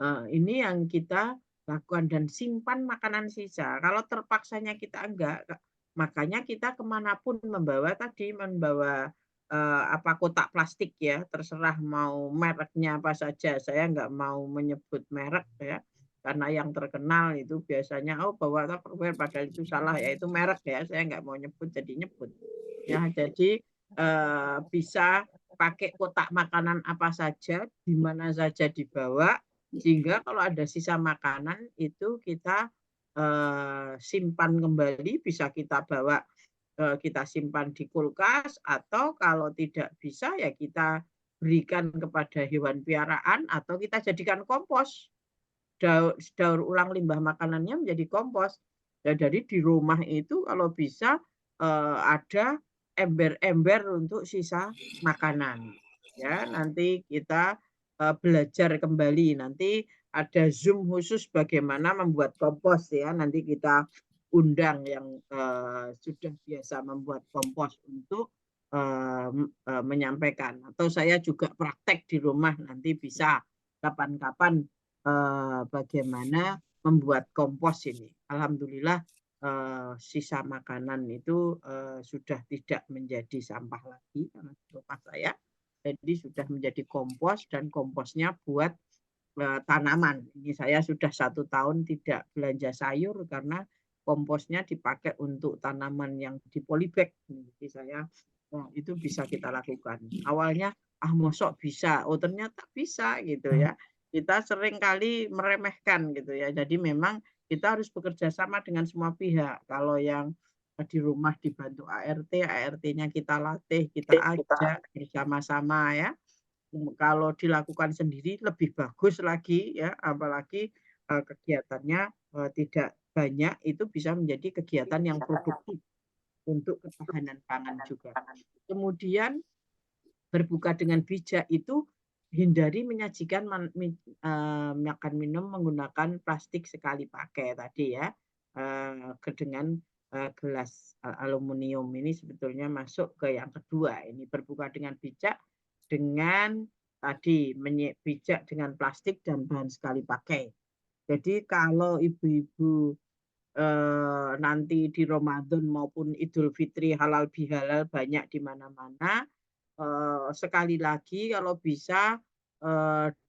Ini yang kita lakukan dan simpan makanan sisa. Kalau terpaksanya kita enggak, makanya kita kemanapun membawa kotak plastik ya, terserah mau mereknya apa saja. Saya nggak mau menyebut merek ya, karena yang terkenal itu biasanya bawa Tupperware padahal itu salah ya, itu merek ya. Saya nggak mau nyebut jadi nyebut ya. Jadi bisa pakai kotak makanan apa saja, di mana saja dibawa, sehingga kalau ada sisa makanan itu kita simpan kembali, bisa kita bawa, kita simpan di kulkas, atau kalau tidak bisa ya kita berikan kepada hewan piaraan atau kita jadikan kompos. Daur ulang limbah makanannya menjadi kompos. Dan jadi di rumah itu kalau bisa ada ember-ember untuk sisa makanan. Ya, nanti kita belajar kembali. Nanti ada Zoom khusus bagaimana membuat kompos ya. Nanti kita undang yang sudah biasa membuat kompos untuk menyampaikan. Atau saya juga praktek di rumah, nanti bisa kapan-kapan bagaimana membuat kompos ini. Alhamdulillah sisa makanan itu sudah tidak menjadi sampah lagi karena di rumah saya. Jadi sudah menjadi kompos, dan komposnya buat tanaman. Ini saya sudah 1 tahun tidak belanja sayur karena komposnya dipakai untuk tanaman yang di polybag. Jadi saya, itu bisa kita lakukan. Awalnya mosok bisa, ternyata bisa gitu ya. Kita sering kali meremehkan gitu ya. Jadi memang kita harus bekerja sama dengan semua pihak. Kalau yang di rumah dibantu ART-nya kita latih, kita ajak bersama-sama ya. Kalau dilakukan sendiri lebih bagus lagi ya, apalagi kegiatannya tidak banyak, itu bisa menjadi kegiatan yang produktif untuk ketahanan pangan juga. Kemudian berbuka dengan bijak itu hindari menyajikan makan minum menggunakan plastik sekali pakai tadi ya, dengan gelas aluminium. Ini sebetulnya masuk ke yang kedua. Ini berbuka dengan bijak dengan tadi bijak dengan plastik dan bahan sekali pakai. Jadi kalau ibu-ibu nanti di Ramadan maupun Idul Fitri halal bihalal banyak di mana-mana, sekali lagi kalau bisa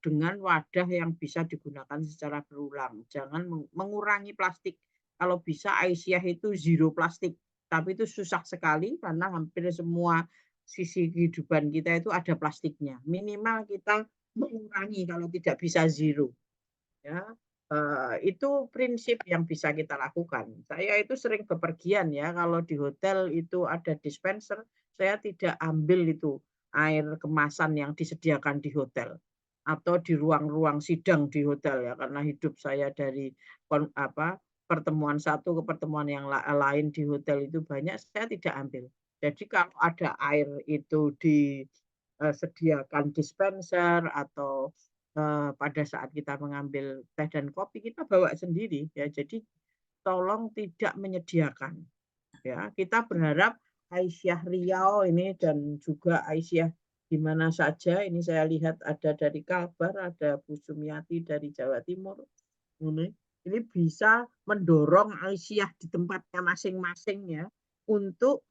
dengan wadah yang bisa digunakan secara berulang. Jangan mengurangi plastik. Kalau bisa Aisyah itu zero plastik, tapi itu susah sekali karena hampir semua sisi kehidupan kita itu ada plastiknya. Minimal kita mengurangi kalau tidak bisa zero. Ya, itu prinsip yang bisa kita lakukan. Saya itu sering bepergian ya, kalau di hotel itu ada dispenser, saya tidak ambil itu air kemasan yang disediakan di hotel atau di ruang-ruang sidang di hotel ya, karena hidup saya dari pertemuan satu ke pertemuan yang lain di hotel itu banyak, saya tidak ambil. Jadi kalau ada air itu disediakan dispenser atau pada saat kita mengambil teh dan kopi kita bawa sendiri ya. Jadi tolong tidak menyediakan ya. Kita berharap Aisyah Riau ini dan juga Aisyah di mana saja, ini saya lihat ada dari Kalbar, ada Bu Sumiati dari Jawa Timur, ini bisa mendorong Aisyah di tempatnya masing-masing ya, untuk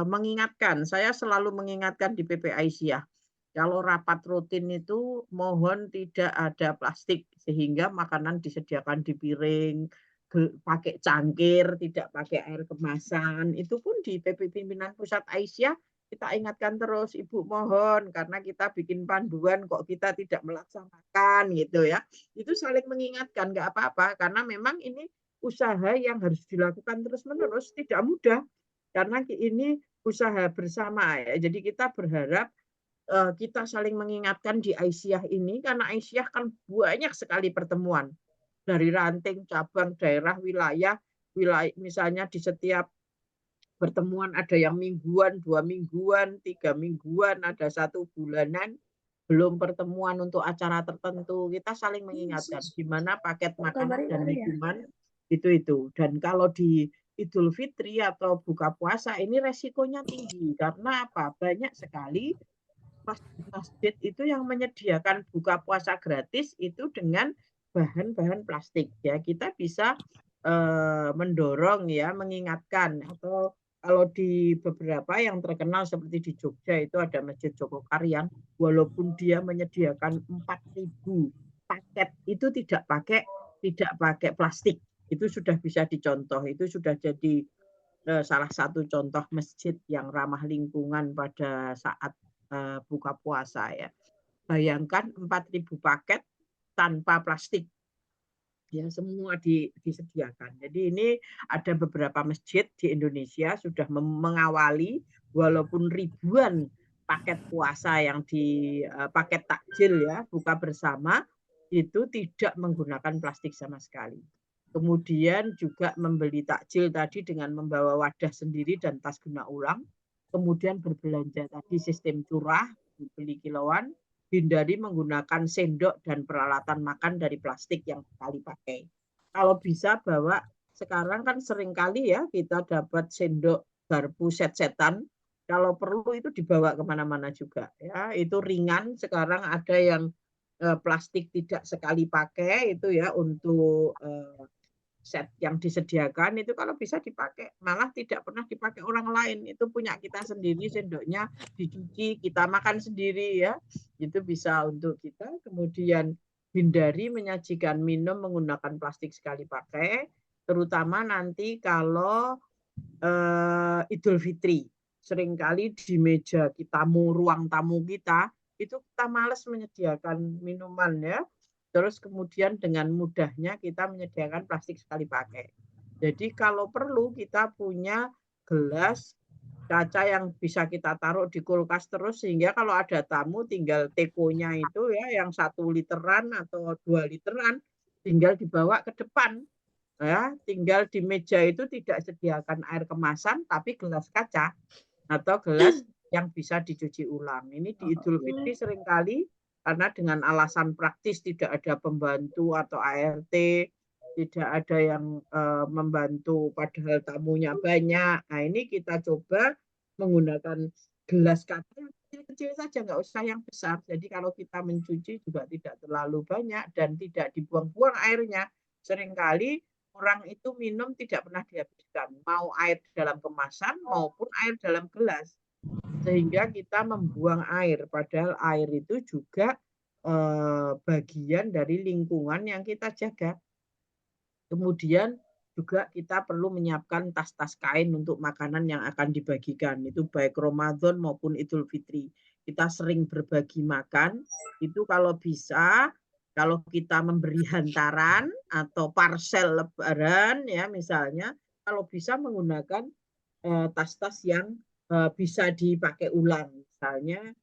mengingatkan. Saya selalu mengingatkan di PP Aisyah, kalau rapat rutin itu mohon tidak ada plastik, sehingga makanan disediakan di piring, pakai cangkir, tidak pakai air kemasan. Itu pun di PP Pimpinan Pusat Aisyah kita ingatkan terus, Ibu mohon, karena kita bikin panduan kok kita tidak melaksanakan gitu ya. Itu saling mengingatkan, nggak apa-apa, karena memang ini usaha yang harus dilakukan terus-menerus, tidak mudah. Karena ini usaha bersama ya. Jadi kita berharap kita saling mengingatkan di Aisyah ini, karena Aisyah kan banyak sekali pertemuan dari ranting, cabang, daerah, wilayah, misalnya di setiap pertemuan ada yang mingguan, 2 mingguan, 3 mingguan, ada 1 bulanan, belum pertemuan untuk acara tertentu. Kita saling mengingatkan gimana paket makanan dan minuman itu. Dan kalau di Idul Fitri atau buka puasa ini resikonya tinggi, karena apa? Banyak sekali masjid itu yang menyediakan buka puasa gratis itu dengan bahan-bahan plastik ya. Kita bisa mendorong ya, mengingatkan atau Kalau di beberapa yang terkenal seperti di Jogja itu ada Masjid Jogokarian, walaupun dia menyediakan 4.000 paket itu tidak pakai plastik. Itu sudah bisa dicontoh, itu sudah jadi salah satu contoh masjid yang ramah lingkungan pada saat buka puasa ya. Bayangkan 4.000 paket tanpa plastik. Ya, semua disediakan. Jadi ini ada beberapa masjid di Indonesia sudah mengawali walaupun ribuan paket puasa yang di paket takjil ya, buka bersama itu tidak menggunakan plastik sama sekali. Kemudian juga membeli takjil tadi dengan membawa wadah sendiri dan tas guna ulang. Kemudian berbelanja tadi sistem curah, beli kiloan, hindari menggunakan sendok dan peralatan makan dari plastik yang sekali pakai. Kalau bisa bawa, sekarang kan seringkali ya kita dapat sendok garpu set-setan, kalau perlu itu dibawa kemana-mana juga. Ya, itu ringan, sekarang ada yang plastik tidak sekali pakai itu ya untuk set yang disediakan itu kalau bisa dipakai, malah tidak pernah dipakai orang lain, itu punya kita sendiri, sendoknya dicuci, kita makan sendiri ya, itu bisa untuk kita. Kemudian hindari menyajikan minum menggunakan plastik sekali pakai, terutama nanti kalau Idul Fitri, seringkali di meja kita, ruang tamu kita, itu kita malas menyediakan minuman ya. Terus kemudian dengan mudahnya kita menyediakan plastik sekali pakai. Jadi kalau perlu kita punya gelas kaca yang bisa kita taruh di kulkas terus, sehingga kalau ada tamu tinggal tekonya itu ya yang 1 literan atau 2 literan tinggal dibawa ke depan. Ya, tinggal di meja itu tidak sediakan air kemasan tapi gelas kaca atau gelas yang bisa dicuci ulang. Ini di Idul Fitri seringkali karena dengan alasan praktis tidak ada pembantu atau ART, tidak ada yang membantu padahal tamunya banyak. Nah ini kita coba menggunakan gelas kaca yang kecil-kecil saja, nggak usah yang besar. Jadi kalau kita mencuci juga tidak terlalu banyak dan tidak dibuang-buang airnya. Seringkali orang itu minum tidak pernah dihabiskan, mau air dalam kemasan maupun air dalam gelas. Sehingga kita membuang air, padahal air itu juga bagian dari lingkungan yang kita jaga. Kemudian juga kita perlu menyiapkan tas-tas kain untuk makanan yang akan dibagikan. Itu baik Ramadan maupun Idul Fitri. Kita sering berbagi makan, itu kalau bisa, kalau kita memberi hantaran atau parsel lebaran ya misalnya, kalau bisa menggunakan tas-tas yang bisa dipakai ulang, misalnya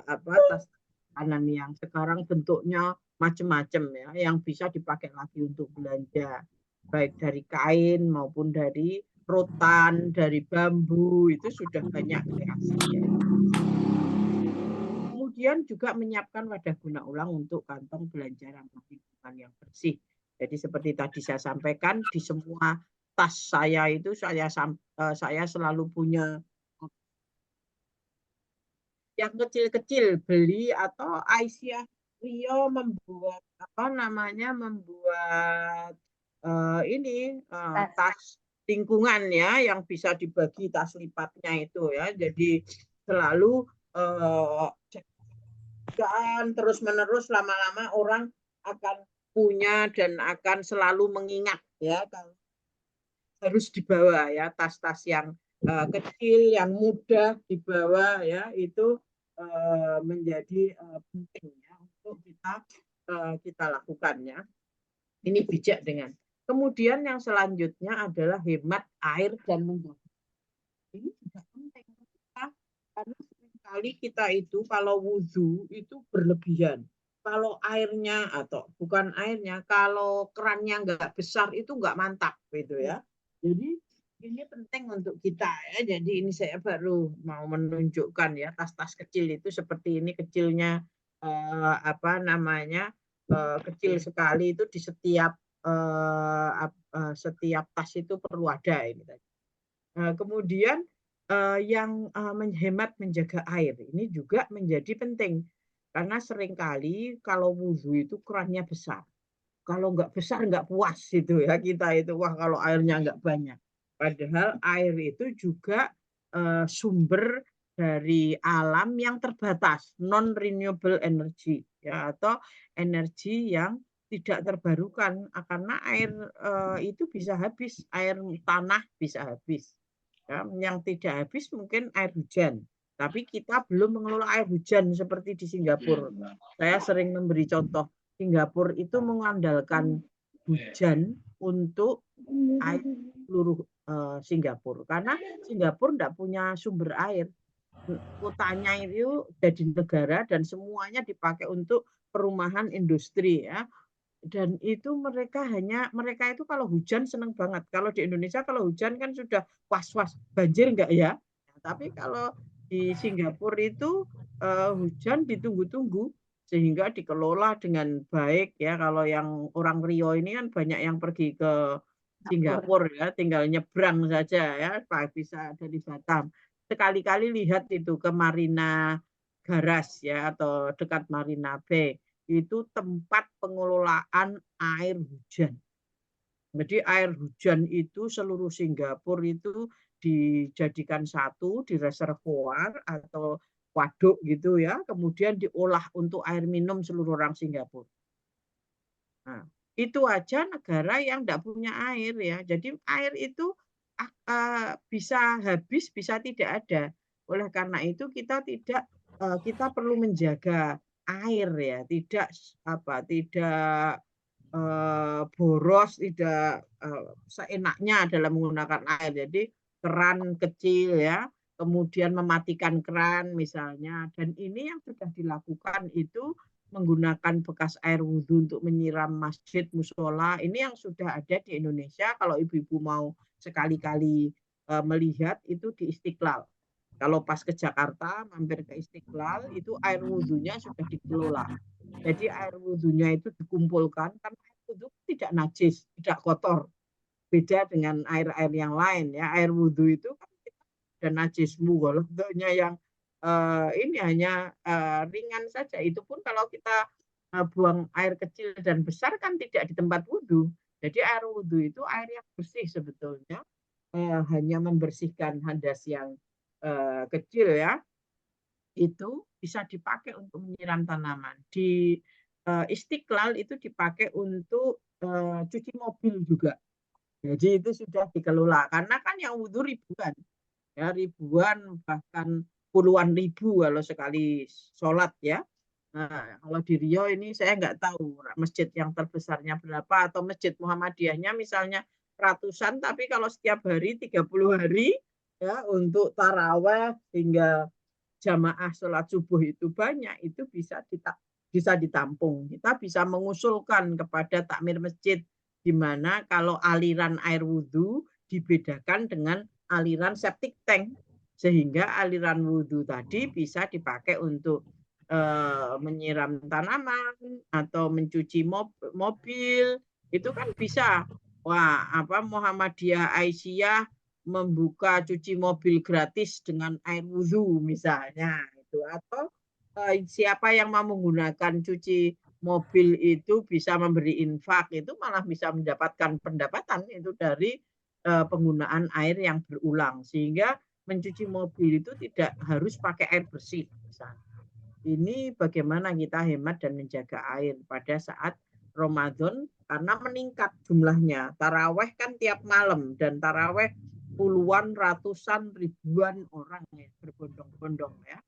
tas makanan yang sekarang bentuknya macam-macam ya, yang bisa dipakai lagi untuk belanja, baik dari kain maupun dari rotan, dari bambu, itu sudah banyak kreasi ya. Kemudian juga menyiapkan wadah guna ulang untuk kantong belanja ramah lingkungan yang bersih. Jadi seperti tadi saya sampaikan, di semua tas saya itu saya selalu punya yang kecil-kecil beli, atau Aisyah Rio membuat tas lingkungan ya yang bisa dibagi, tas lipatnya itu ya. Jadi selalu terus menerus, lama-lama orang akan punya dan akan selalu mengingat ya kalau harus dibawa ya tas-tas yang kecil yang mudah dibawa ya, itu menjadi penting ya untuk kita lakukan ya. Ini bijak dengan. Kemudian yang selanjutnya adalah hemat air dan menjaga. Ini juga penting kita, karena seringkali kita itu kalau wudhu itu berlebihan. Kalau airnya atau bukan airnya, kalau kerannya nggak besar itu nggak mantap gitu ya. Jadi ini penting untuk kita ya. Jadi ini saya baru mau menunjukkan ya, tas-tas kecil itu seperti ini kecilnya, kecil sekali, itu di setiap tas itu perlu ada ini. Kemudian yang menghemat menjaga air ini juga menjadi penting, karena seringkali kalau wudhu itu kerannya besar. Kalau nggak besar nggak puas itu ya kita itu, wah kalau airnya nggak banyak. Padahal air itu juga sumber dari alam yang terbatas, non renewable energy ya, atau energi yang tidak terbarukan, karena air itu bisa habis, air tanah bisa habis. Ya, yang tidak habis mungkin air hujan, tapi kita belum mengelola air hujan seperti di Singapura. Saya sering memberi contoh, Singapura itu mengandalkan hujan untuk air seluruh Singapura, karena Singapura tidak punya sumber air. Kotanya itu jadi negara dan semuanya dipakai untuk perumahan industri ya. Dan itu mereka itu kalau hujan seneng banget. Kalau di Indonesia kalau hujan kan sudah was-was banjir enggak ya? Tapi kalau di Singapura itu hujan ditunggu-tunggu sehingga dikelola dengan baik ya. Kalau yang orang Rio ini kan banyak yang pergi ke Singapura ya, tinggal nyebrang saja ya, bisa dari Batam. Sekali-kali lihat itu ke Marina Garas ya, atau dekat Marina Bay, itu tempat pengelolaan air hujan. Jadi air hujan itu seluruh Singapura itu dijadikan satu di reservoir atau waduk gitu ya, kemudian diolah untuk air minum seluruh orang Singapura. Nah, itu aja negara yang tidak punya air ya. Jadi air itu bisa habis, bisa tidak ada. Oleh karena itu kita perlu menjaga air ya, tidak boros, tidak seenaknya dalam menggunakan air. Jadi keran kecil ya, kemudian mematikan keran misalnya. Dan ini yang sudah dilakukan itu menggunakan bekas air wudhu untuk menyiram masjid, musola. Ini yang sudah ada di Indonesia. Kalau ibu-ibu mau sekali-kali melihat itu di Istiqlal. Kalau pas ke Jakarta, mampir ke Istiqlal, itu air wudhunya sudah dikelola. Jadi air wudhunya itu dikumpulkan, karena air wudhu tidak najis, tidak kotor. Beda dengan air-air yang lain ya. Air wudhu itu kan ada najis, mughaladzahnya yang ini hanya ringan saja. Itu pun kalau kita buang air kecil dan besar kan tidak di tempat wudhu. Jadi air wudhu itu air yang bersih sebetulnya, hanya membersihkan hadas yang kecil ya, itu bisa dipakai untuk menyiram tanaman. Di Istiqlal itu dipakai untuk cuci mobil juga. Jadi itu sudah dikelola, karena kan yang wudhu ribuan, ya ribuan bahkan puluhan ribu kalau sekali sholat ya. Nah, kalau di Rio ini saya nggak tahu masjid yang terbesarnya berapa, atau masjid Muhammadiyahnya misalnya ratusan, tapi kalau setiap hari 30 hari ya untuk taraweh hingga jamaah sholat subuh itu banyak, itu bisa ditampung. Kita bisa mengusulkan kepada takmir masjid, di mana kalau aliran air wudhu dibedakan dengan aliran septic tank, sehingga aliran wudhu tadi bisa dipakai untuk menyiram tanaman atau mencuci mobil, itu kan bisa. Wah, Muhammadiyah Aisyah membuka cuci mobil gratis dengan air wudhu misalnya itu, atau siapa yang mau menggunakan cuci mobil itu bisa memberi infak, itu malah bisa mendapatkan pendapatan itu dari penggunaan air yang berulang, sehingga mencuci mobil itu tidak harus pakai air bersih misalnya. Ini bagaimana kita hemat dan menjaga air pada saat Ramadan, karena meningkat jumlahnya. Taraweh kan tiap malam, dan taraweh puluhan, ratusan, ribuan orang ya, berbondong-bondong ya.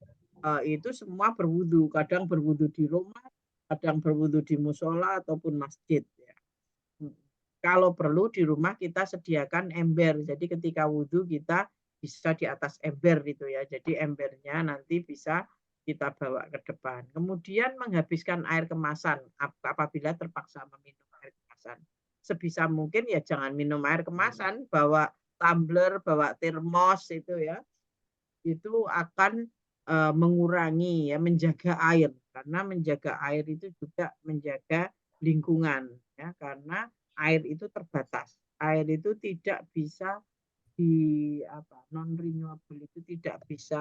Itu semua berwudu, kadang berwudu di rumah, kadang berwudu di musola ataupun masjid ya. Kalau perlu di rumah kita sediakan ember, jadi ketika wudu kita bisa di atas ember itu ya, jadi embernya nanti bisa kita bawa ke depan. Kemudian menghabiskan air kemasan apabila terpaksa meminum air kemasan. Sebisa mungkin ya jangan minum air kemasan, bawa tumbler, bawa termos itu ya. Itu akan mengurangi ya, menjaga air, karena menjaga air itu juga menjaga lingkungan ya, karena air itu terbatas. Air itu tidak bisa non renewable, itu tidak bisa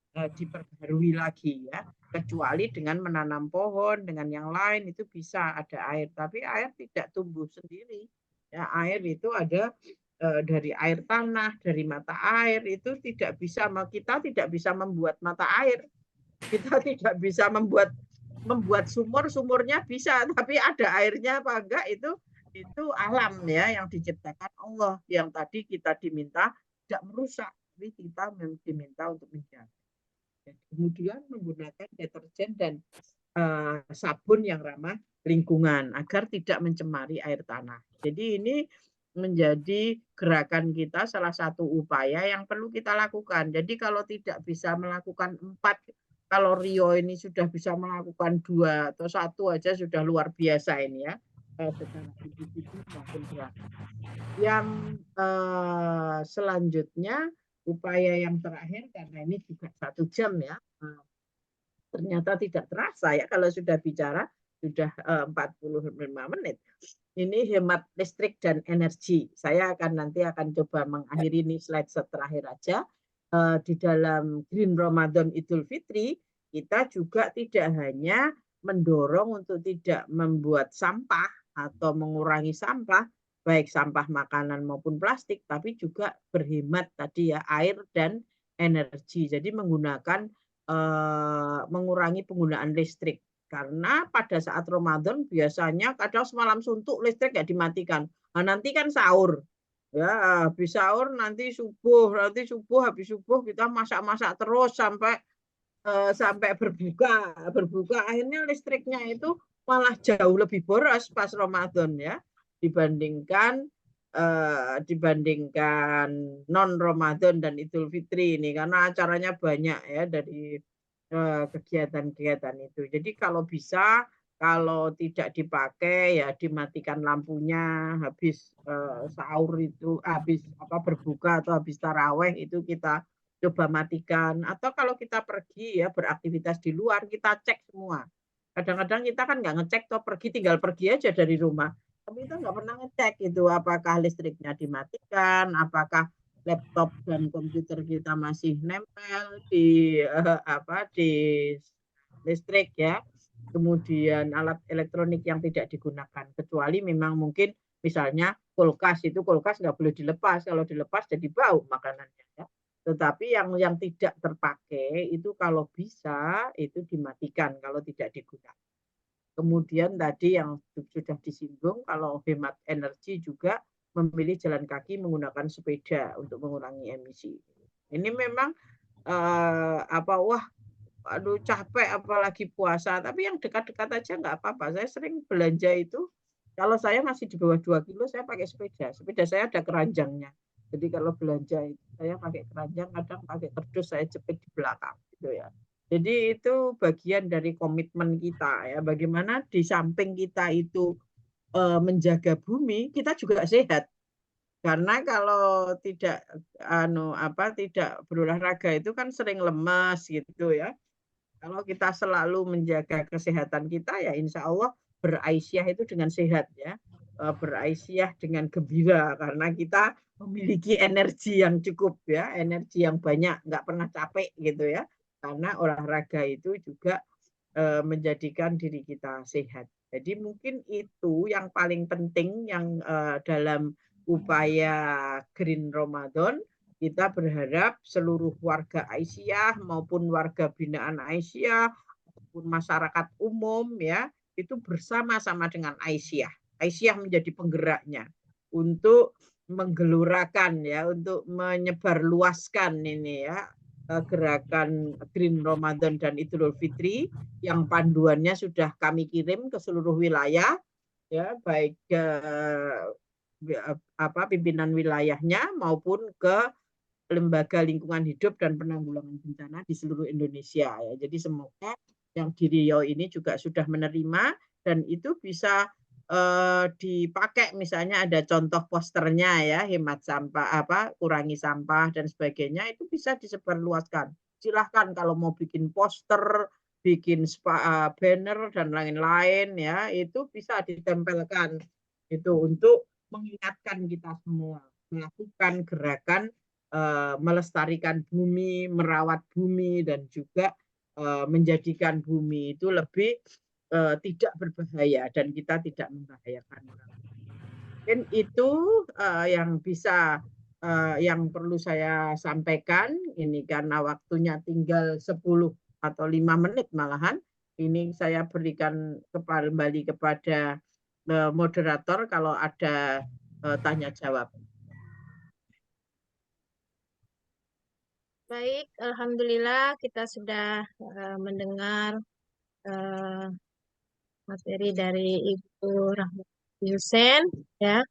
diperbarui lagi ya, kecuali dengan menanam pohon, dengan yang lain itu bisa ada air, tapi air tidak tumbuh sendiri ya. Air itu ada dari air tanah, dari mata air itu kita tidak bisa membuat mata air. Kita tidak bisa membuat sumurnya bisa, tapi ada airnya apa enggak itu alam ya yang diciptakan Allah, yang tadi kita diminta tidak merusak, tapi kita diminta untuk menjaga. Kemudian menggunakan deterjen dan sabun yang ramah lingkungan agar tidak mencemari air tanah. Jadi ini menjadi gerakan kita, salah satu upaya yang perlu kita lakukan. Jadi kalau tidak bisa melakukan 4, kalau Rio ini sudah bisa melakukan 2 atau 1 aja sudah luar biasa ini ya, secara individu maupun gerakan. Yang selanjutnya upaya yang terakhir, karena ini juga 1 jam ya, ternyata tidak terasa ya kalau sudah bicara sudah 45 menit. Ini hemat listrik dan energi. Saya nanti akan coba mengakhiri ini slide terakhir aja. Di dalam Green Ramadan Idul Fitri, kita juga tidak hanya mendorong untuk tidak membuat sampah atau mengurangi sampah, baik sampah makanan maupun plastik, tapi juga berhemat tadi ya, air dan energi. Jadi mengurangi penggunaan listrik. Karena pada saat Ramadan biasanya kadang semalam suntuk listrik nggak dimatikan. Nah, nanti kan sahur. Ya, habis sahur nanti subuh habis subuh kita masak-masak terus sampai berbuka. Akhirnya listriknya itu malah jauh lebih boros pas Ramadan ya dibandingkan non Ramadan dan Idul Fitri ini, karena acaranya banyak ya dari kegiatan-kegiatan itu. Jadi kalau bisa, kalau tidak dipakai ya dimatikan lampunya habis sahur itu, habis berbuka atau habis taraweh itu kita coba matikan. Atau kalau kita pergi ya beraktivitas di luar, kita cek semua. Kadang-kadang kita kan nggak ngecek, toh tinggal pergi aja dari rumah. Tapi kita nggak pernah ngecek itu apakah listriknya dimatikan, apakah laptop dan komputer kita masih nempel di di listrik ya. Kemudian alat elektronik yang tidak digunakan, kecuali memang mungkin misalnya kulkas nggak boleh dilepas, kalau dilepas jadi bau makanannya ya. Tetapi yang tidak terpakai itu kalau bisa itu dimatikan kalau tidak digunakan. Kemudian tadi yang sudah disinggung, kalau hemat energi juga memilih jalan kaki menggunakan sepeda untuk mengurangi emisi. Ini memang aduh capek apalagi puasa, tapi yang dekat-dekat aja nggak apa-apa. Saya sering belanja itu, kalau saya masih di bawah 2 kilo saya pakai sepeda saya ada keranjangnya. Jadi kalau belanja itu saya pakai keranjang, kadang pakai kardus saya jepit di belakang gitu ya. Jadi itu bagian dari komitmen kita ya, bagaimana di samping kita itu menjaga bumi, kita juga sehat. Karena kalau tidak tidak berolahraga itu kan sering lemas gitu ya. Kalau kita selalu menjaga kesehatan kita ya insya Allah beraisyah itu dengan sehat ya. Beraisyah dengan gembira karena kita memiliki energi yang cukup ya, energi yang banyak, nggak pernah capek gitu ya. Karena olahraga itu juga menjadikan diri kita sehat. Jadi mungkin itu yang paling penting yang dalam upaya Green Ramadan. Kita berharap seluruh warga Aisyah maupun warga binaan Aisyah maupun masyarakat umum ya itu bersama-sama dengan Aisyah. Aisyah menjadi penggeraknya untuk menggelurakan ya, untuk menyebarluaskan ini ya gerakan Green Ramadan dan Idul Fitri yang panduannya sudah kami kirim ke seluruh wilayah ya, baik pimpinan wilayahnya maupun ke lembaga lingkungan hidup dan penanggulangan bencana di seluruh Indonesia ya. Jadi semoga yang di Riau ini juga sudah menerima dan itu bisa dipakai, misalnya ada contoh posternya ya, hemat sampah kurangi sampah dan sebagainya, itu bisa disebarluaskan. Silahkan kalau mau bikin poster, bikin banner dan lain-lain ya, itu bisa ditempelkan itu untuk mengingatkan kita semua melakukan gerakan melestarikan bumi, merawat bumi, dan juga menjadikan bumi itu lebih tidak berbahaya dan kita tidak membahayakan orang. Mungkin Mungkin itu yang bisa yang perlu saya sampaikan. Ini karena waktunya tinggal 10 atau 5 menit malahan. Ini saya berikan kembali kepada moderator kalau ada tanya jawab. Baik, alhamdulillah kita sudah mendengar materi dari Ibu Rahmati Hussein ya.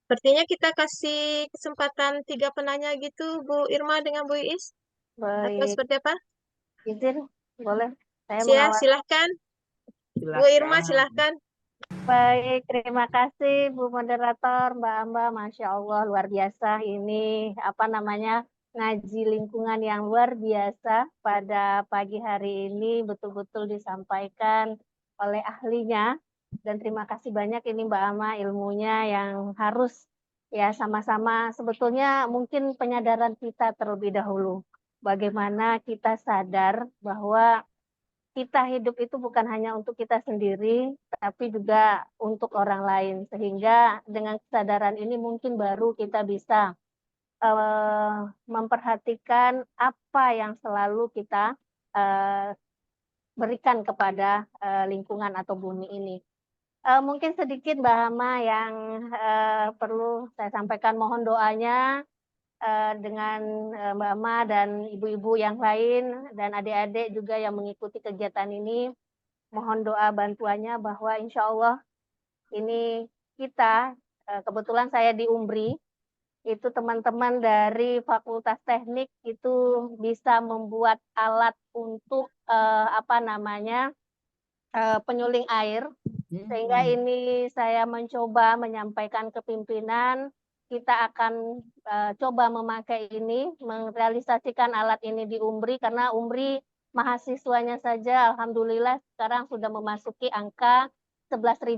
Sepertinya kita kasih kesempatan 3 penanya gitu, Bu Irma dengan Bu Iis. Atau Baik, seperti apa? izin boleh saya mengawal. Silahkan. Bu Irma silahkan. Baik, terima kasih Bu Moderator, Mbak Amba, Masya Allah luar biasa ini ngaji lingkungan yang luar biasa pada pagi hari ini betul-betul disampaikan oleh ahlinya dan terima kasih banyak ini Mbak Ama ilmunya yang harus ya sama-sama sebetulnya mungkin penyadaran kita terlebih dahulu bagaimana kita sadar bahwa kita hidup itu bukan hanya untuk kita sendiri, tapi juga untuk orang lain. Sehingga dengan kesadaran ini mungkin baru kita bisa memperhatikan apa yang selalu kita berikan kepada lingkungan atau bumi ini. Mungkin sedikit Mbak Hama yang perlu saya sampaikan, mohon doanya dengan Mbak Ma dan ibu-ibu yang lain dan adik-adik juga yang mengikuti kegiatan ini. Mohon doa bantuannya bahwa insya Allah ini kita, kebetulan saya di UMBRI, itu teman-teman dari Fakultas Teknik itu bisa membuat alat untuk penyuling air. Sehingga ini saya mencoba menyampaikan ke pimpinan, kita akan coba memakai ini, merealisasikan alat ini di UMBRI, karena UMBRI mahasiswanya saja alhamdulillah sekarang sudah memasuki angka 11.000,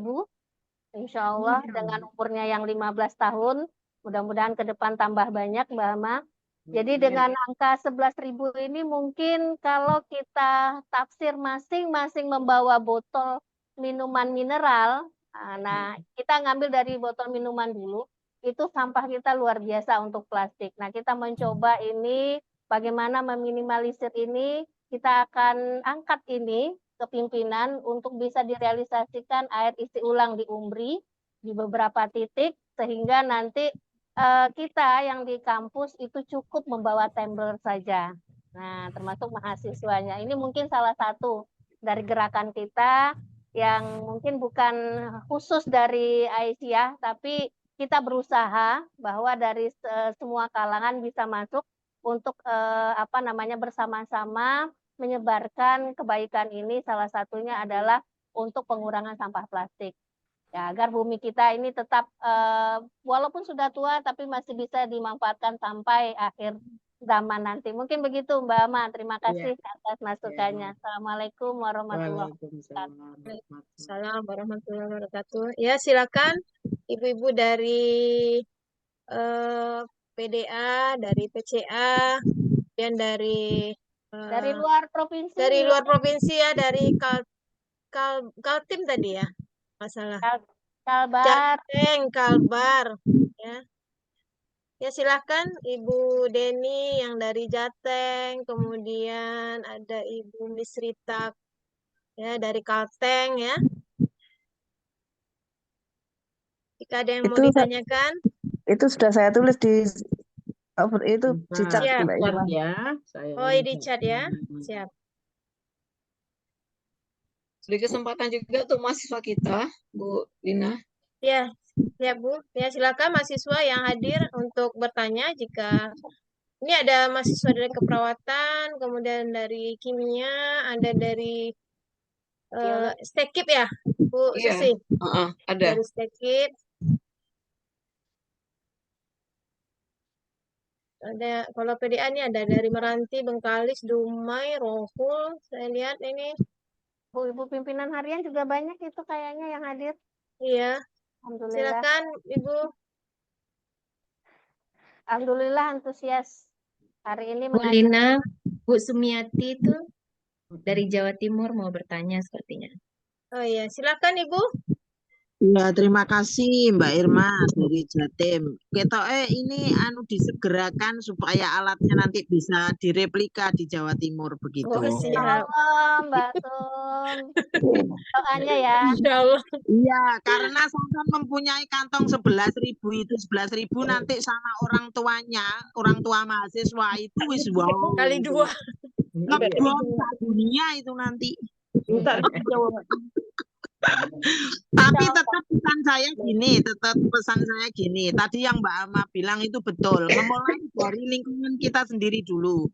insya Allah dengan umurnya yang 15 tahun, mudah-mudahan ke depan tambah banyak Mbak Hama. Jadi dengan angka 11.000 ini mungkin kalau kita tafsir masing-masing membawa botol minuman mineral, nah kita ngambil dari botol minuman dulu, itu sampah kita luar biasa untuk plastik. Nah kita mencoba ini, bagaimana meminimalisir ini, kita akan angkat ini ke pimpinan untuk bisa direalisasikan air isi ulang di UMBRI di beberapa titik, sehingga nanti kita yang di kampus itu cukup membawa tumbler saja. Nah, termasuk mahasiswanya. Ini mungkin salah satu dari gerakan kita yang mungkin bukan khusus dari Aisyah, tapi kita berusaha bahwa dari semua kalangan bisa masuk untuk bersama-sama menyebarkan kebaikan ini. Salah satunya adalah untuk pengurangan sampah plastik. Ya, agar bumi kita ini tetap walaupun sudah tua tapi masih bisa dimanfaatkan sampai akhir zaman nanti. Mungkin begitu Mbak Ama. Terima kasih atas masukannya. Assalamualaikum warahmatullahi wabarakatuh. Waalaikumsalam warahmatullahi wabarakatuh. Ya, silakan ibu-ibu dari PDA, dari PCA, dan dari luar provinsi. Dari luar provinsi ya, dari Kaltim tadi ya. Masalah. Kalbar. Jateng, Kalbar. Ya. Ya silahkan Ibu Deni yang dari Jateng, kemudian ada Ibu Misrita ya dari Kalteng ya. Jika ada yang mau ditanyakan. Itu sudah saya tulis di chat Mbak Irma. Ya. Oh, di chat ya. Siap. Beri kesempatan juga untuk mahasiswa kita, Bu Lina. Ya, ya Bu. Ya silakan mahasiswa yang hadir untuk bertanya jika ini ada mahasiswa dari keperawatan, kemudian dari kimia, ada dari Stekip ya, Bu Susi. Ada. Dari Stekip. Ada kalau PDA ini ada dari Meranti, Bengkalis, Dumai, Rohul. Saya lihat ini. Bu-ibu pimpinan harian juga banyak itu kayaknya yang hadir. Iya. Alhamdulillah. Silakan Ibu. Alhamdulillah antusias hari ini. Bu Lina, Bu Sumiati itu dari Jawa Timur mau bertanya sepertinya. Oh iya, silakan Ibu. Ya, terima kasih Mbak Irma dari Jatim. Ketoke ini disegerakan supaya alatnya nanti bisa direplika di Jawa Timur begitu. Oh, Insya siap. Allah, Mbak Tum. Doanya ya. Insya Allah. Iya, karena saya kan mempunyai kantong 11.000 itu 11.000 nanti sama orang tuanya, orang tua mahasiswa itu wis wow. Kali 2. Ngebom dunia itu nanti. Tapi tetap pesan saya gini, Tadi yang Mbak Ama bilang itu betul. Memulai dari lingkungan kita sendiri dulu.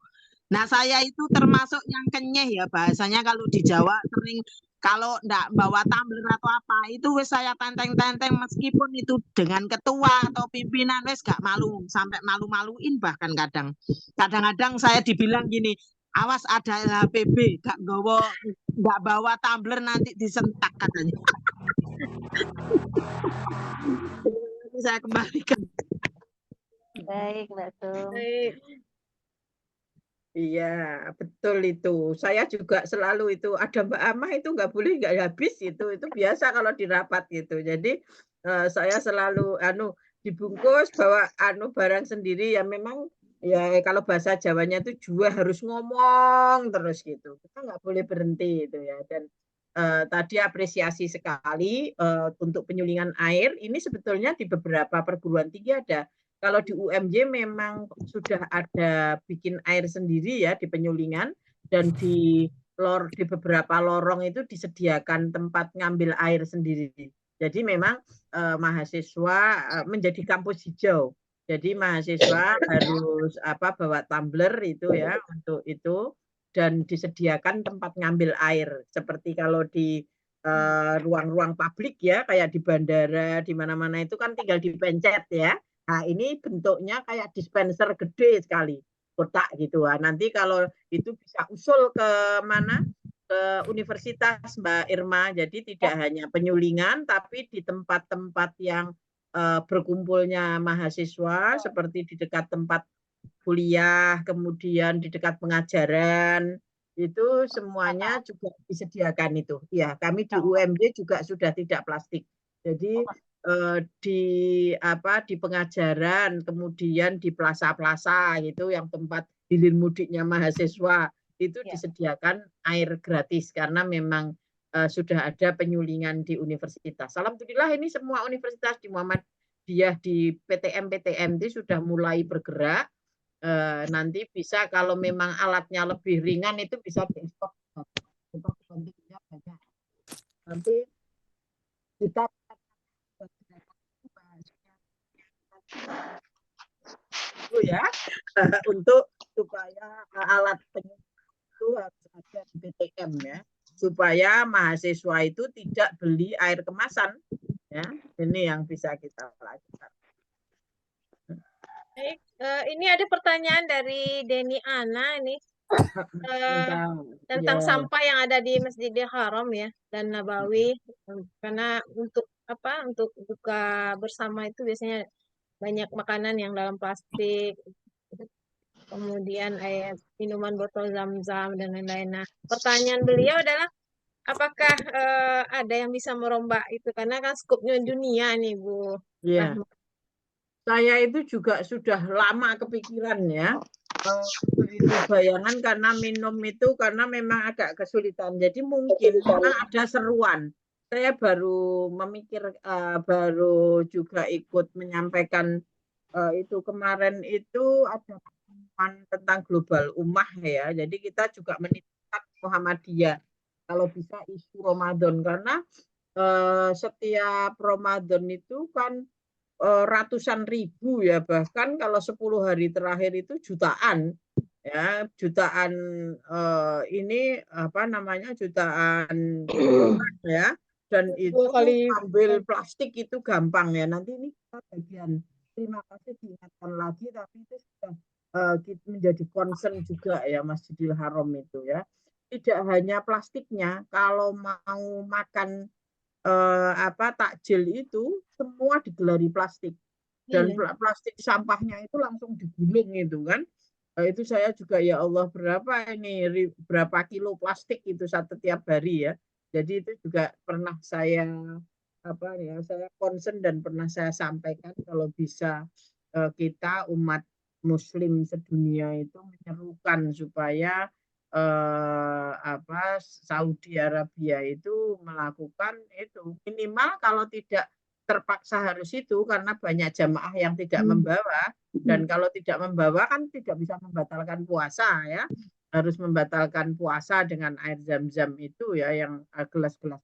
Nah, saya itu termasuk yang kenyeh ya bahasanya kalau di Jawa sering kalau ndak bawa tumbler atau apa itu wis saya tenteng-tenteng meskipun itu dengan ketua atau pimpinan wis gak malu sampai malu-maluin bahkan kadang-kadang saya dibilang gini, awas ada LHPB gak bawa tumbler nanti disentak katanya. Saya kembalikan. Baik, Mbak Tum. Baik. Iya, betul itu. Saya juga selalu itu ada Mbak Amah itu nggak boleh nggak habis itu biasa kalau di rapat gitu. Jadi saya selalu dibungkus bawa barang sendiri ya memang ya kalau bahasa Jawanya itu juga harus ngomong terus gitu. Kita nggak boleh berhenti itu ya. Dan tadi apresiasi sekali untuk penyulingan air. Ini sebetulnya di beberapa perguruan tinggi ada. Kalau di UMJ memang sudah ada bikin air sendiri ya di penyulingan dan di beberapa lorong itu disediakan tempat ngambil air sendiri. Jadi memang mahasiswa menjadi kampus hijau. Jadi mahasiswa harus bawa tumbler itu ya untuk itu dan disediakan tempat ngambil air seperti kalau di ruang-ruang publik ya kayak di bandara di mana-mana itu kan tinggal dipencet ya. Nah, ini bentuknya kayak dispenser gede sekali, kotak gitu. Nah, nanti kalau itu bisa usul ke mana? Ke universitas Mbak Irma. Jadi tidak hanya penyulingan, tapi di tempat-tempat yang berkumpulnya mahasiswa, seperti di dekat tempat kuliah, kemudian di dekat pengajaran, itu semuanya juga disediakan itu. Ya, kami di UMJ juga sudah tidak plastik. Jadi di pengajaran kemudian di plaza-plaza gitu yang tempat hilir mudiknya mahasiswa itu disediakan air gratis karena memang sudah ada penyulingan di universitas. Alhamdulillah ini semua universitas di Muhammadiyah di PTM itu sudah mulai bergerak. Nanti bisa kalau memang alatnya lebih ringan itu bisa diekspor. Nanti kita ya untuk supaya alat penyulingan itu harus ada di PTM ya supaya mahasiswa itu tidak beli air kemasan ya ini yang bisa kita lakukan. Baik, ini ada pertanyaan dari Deni Ana ini tentang sampah yang ada di Masjidil Haram ya dan Nabawi karena untuk buka bersama itu biasanya banyak makanan yang dalam plastik, kemudian air minuman botol zam-zam dan lain-lain. Nah, pertanyaan beliau adalah apakah ada yang bisa merombak itu karena kan skupnya dunia nih Bu. Iya. Saya itu juga sudah lama kepikiran ya. Itu bayangan karena minum itu karena memang agak kesulitan. Jadi mungkin memang ada seruan. Saya baru memikir, baru juga ikut menyampaikan itu kemarin itu ada tentang global ummah ya. Jadi kita juga menitipkan Muhammadiyah kalau bisa isu Ramadan karena setiap Ramadan itu kan ratusan ribu ya bahkan kalau 10 hari terakhir itu jutaan ya jutaan ini jutaan ya dan itu ambil plastik itu gampang ya nanti ini kita bagian terima kasih diingatkan lagi tapi itu sudah menjadi concern juga ya Masjidil Haram itu ya tidak hanya plastiknya kalau mau makan takjil itu semua digelari plastik dan plastik sampahnya itu langsung digulung itu kan itu saya juga ya Allah berapa kilo plastik itu setiap hari ya jadi itu juga pernah saya apa ya, saya concern dan pernah saya sampaikan kalau bisa kita umat Muslim sedunia itu menyerukan supaya Saudi Arabia itu melakukan itu minimal kalau tidak terpaksa harus itu karena banyak jamaah yang tidak membawa, dan kalau tidak membawa kan tidak bisa membatalkan puasa ya, harus membatalkan puasa dengan air zam-zam itu ya, yang gelas-gelas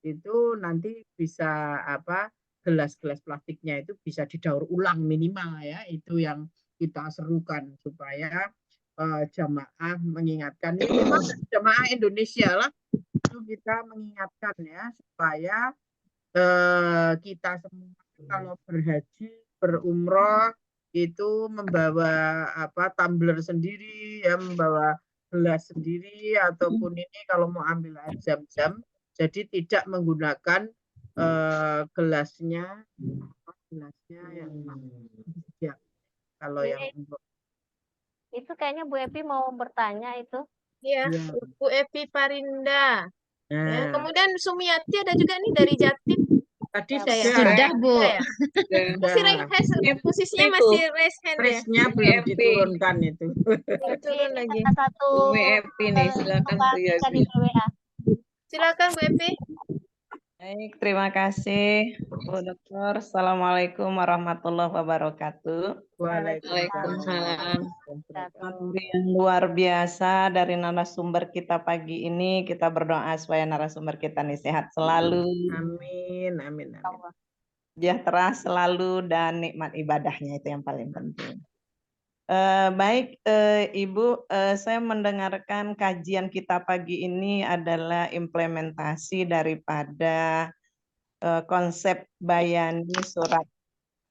itu nanti bisa gelas-gelas plastiknya itu bisa didaur ulang minimal ya, itu yang kita serukan supaya jamaah mengingatkan minimal jamaah Indonesia lah itu kita mengingatkan ya supaya kita semua kalau berhaji berumroh itu membawa tumbler sendiri ya, membawa gelas sendiri, ataupun ini kalau mau ambil air zam-zam jadi tidak menggunakan gelasnya yang ya, kalau yang untuk Itu kayaknya Bu Epi mau bertanya itu. Ya, Bu Epi Parinda. Ya, nah, kemudian Sumiati ada juga nih dari Jatim. tadi Sudah, Bu. Ya. Masih posisinya masih raise hand ya. Raise-nya belum diturunkan itu. Belum turun lagi. Salah satu Bu Epi nih, silakan Bu di Epi. WA. Silakan Bu Epi. Baik, terima kasih Bu Dokter. Assalamualaikum warahmatullahi wabarakatuh. Waalaikumsalam. Materi yang luar biasa dari narasumber kita pagi ini. Kita berdoa supaya narasumber kita nih sehat selalu. Amin, amin, amin. Sejahtera selalu dan nikmat ibadahnya itu yang paling penting. Baik, Ibu, saya mendengarkan kajian kita pagi ini adalah implementasi daripada konsep bayani surat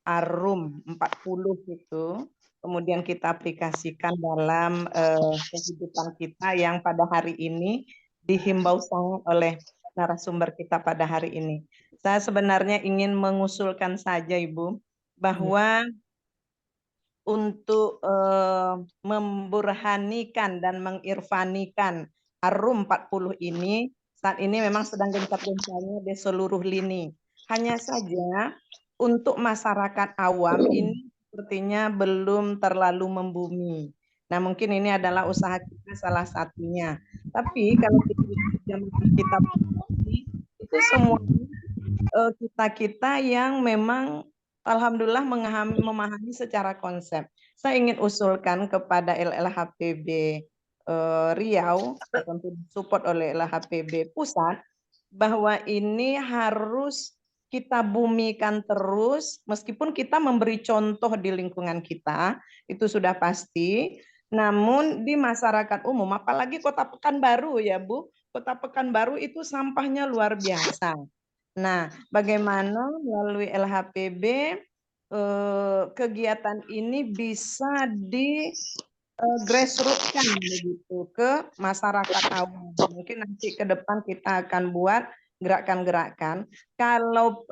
Ar-Rum 40 itu, kemudian kita aplikasikan dalam kehidupan kita yang pada hari ini dihimbau sangat oleh narasumber kita pada hari ini. Saya sebenarnya ingin mengusulkan saja, Ibu, bahwa untuk memburhanikan dan mengirfanikan Ar-Rum 40 ini saat ini memang sedang gencar-gencarnya di seluruh lini. Hanya saja untuk masyarakat awam ini sepertinya belum terlalu membumi. Nah, mungkin ini adalah usaha kita salah satunya. Tapi kalau kita itu semuanya kita yang memang alhamdulillah memahami secara konsep. Saya ingin usulkan kepada LLHPB Riau, tentu support oleh LLHPB Pusat, bahwa ini harus kita bumikan terus, meskipun kita memberi contoh di lingkungan kita, itu sudah pasti. Namun di masyarakat umum, apalagi Kota Pekanbaru ya Bu, Kota Pekanbaru itu sampahnya luar biasa. Nah, bagaimana melalui LHPB kegiatan ini bisa di grassroots-kan begitu ke masyarakat awam. Mungkin nanti ke depan kita akan buat gerakan-gerakan. Kalau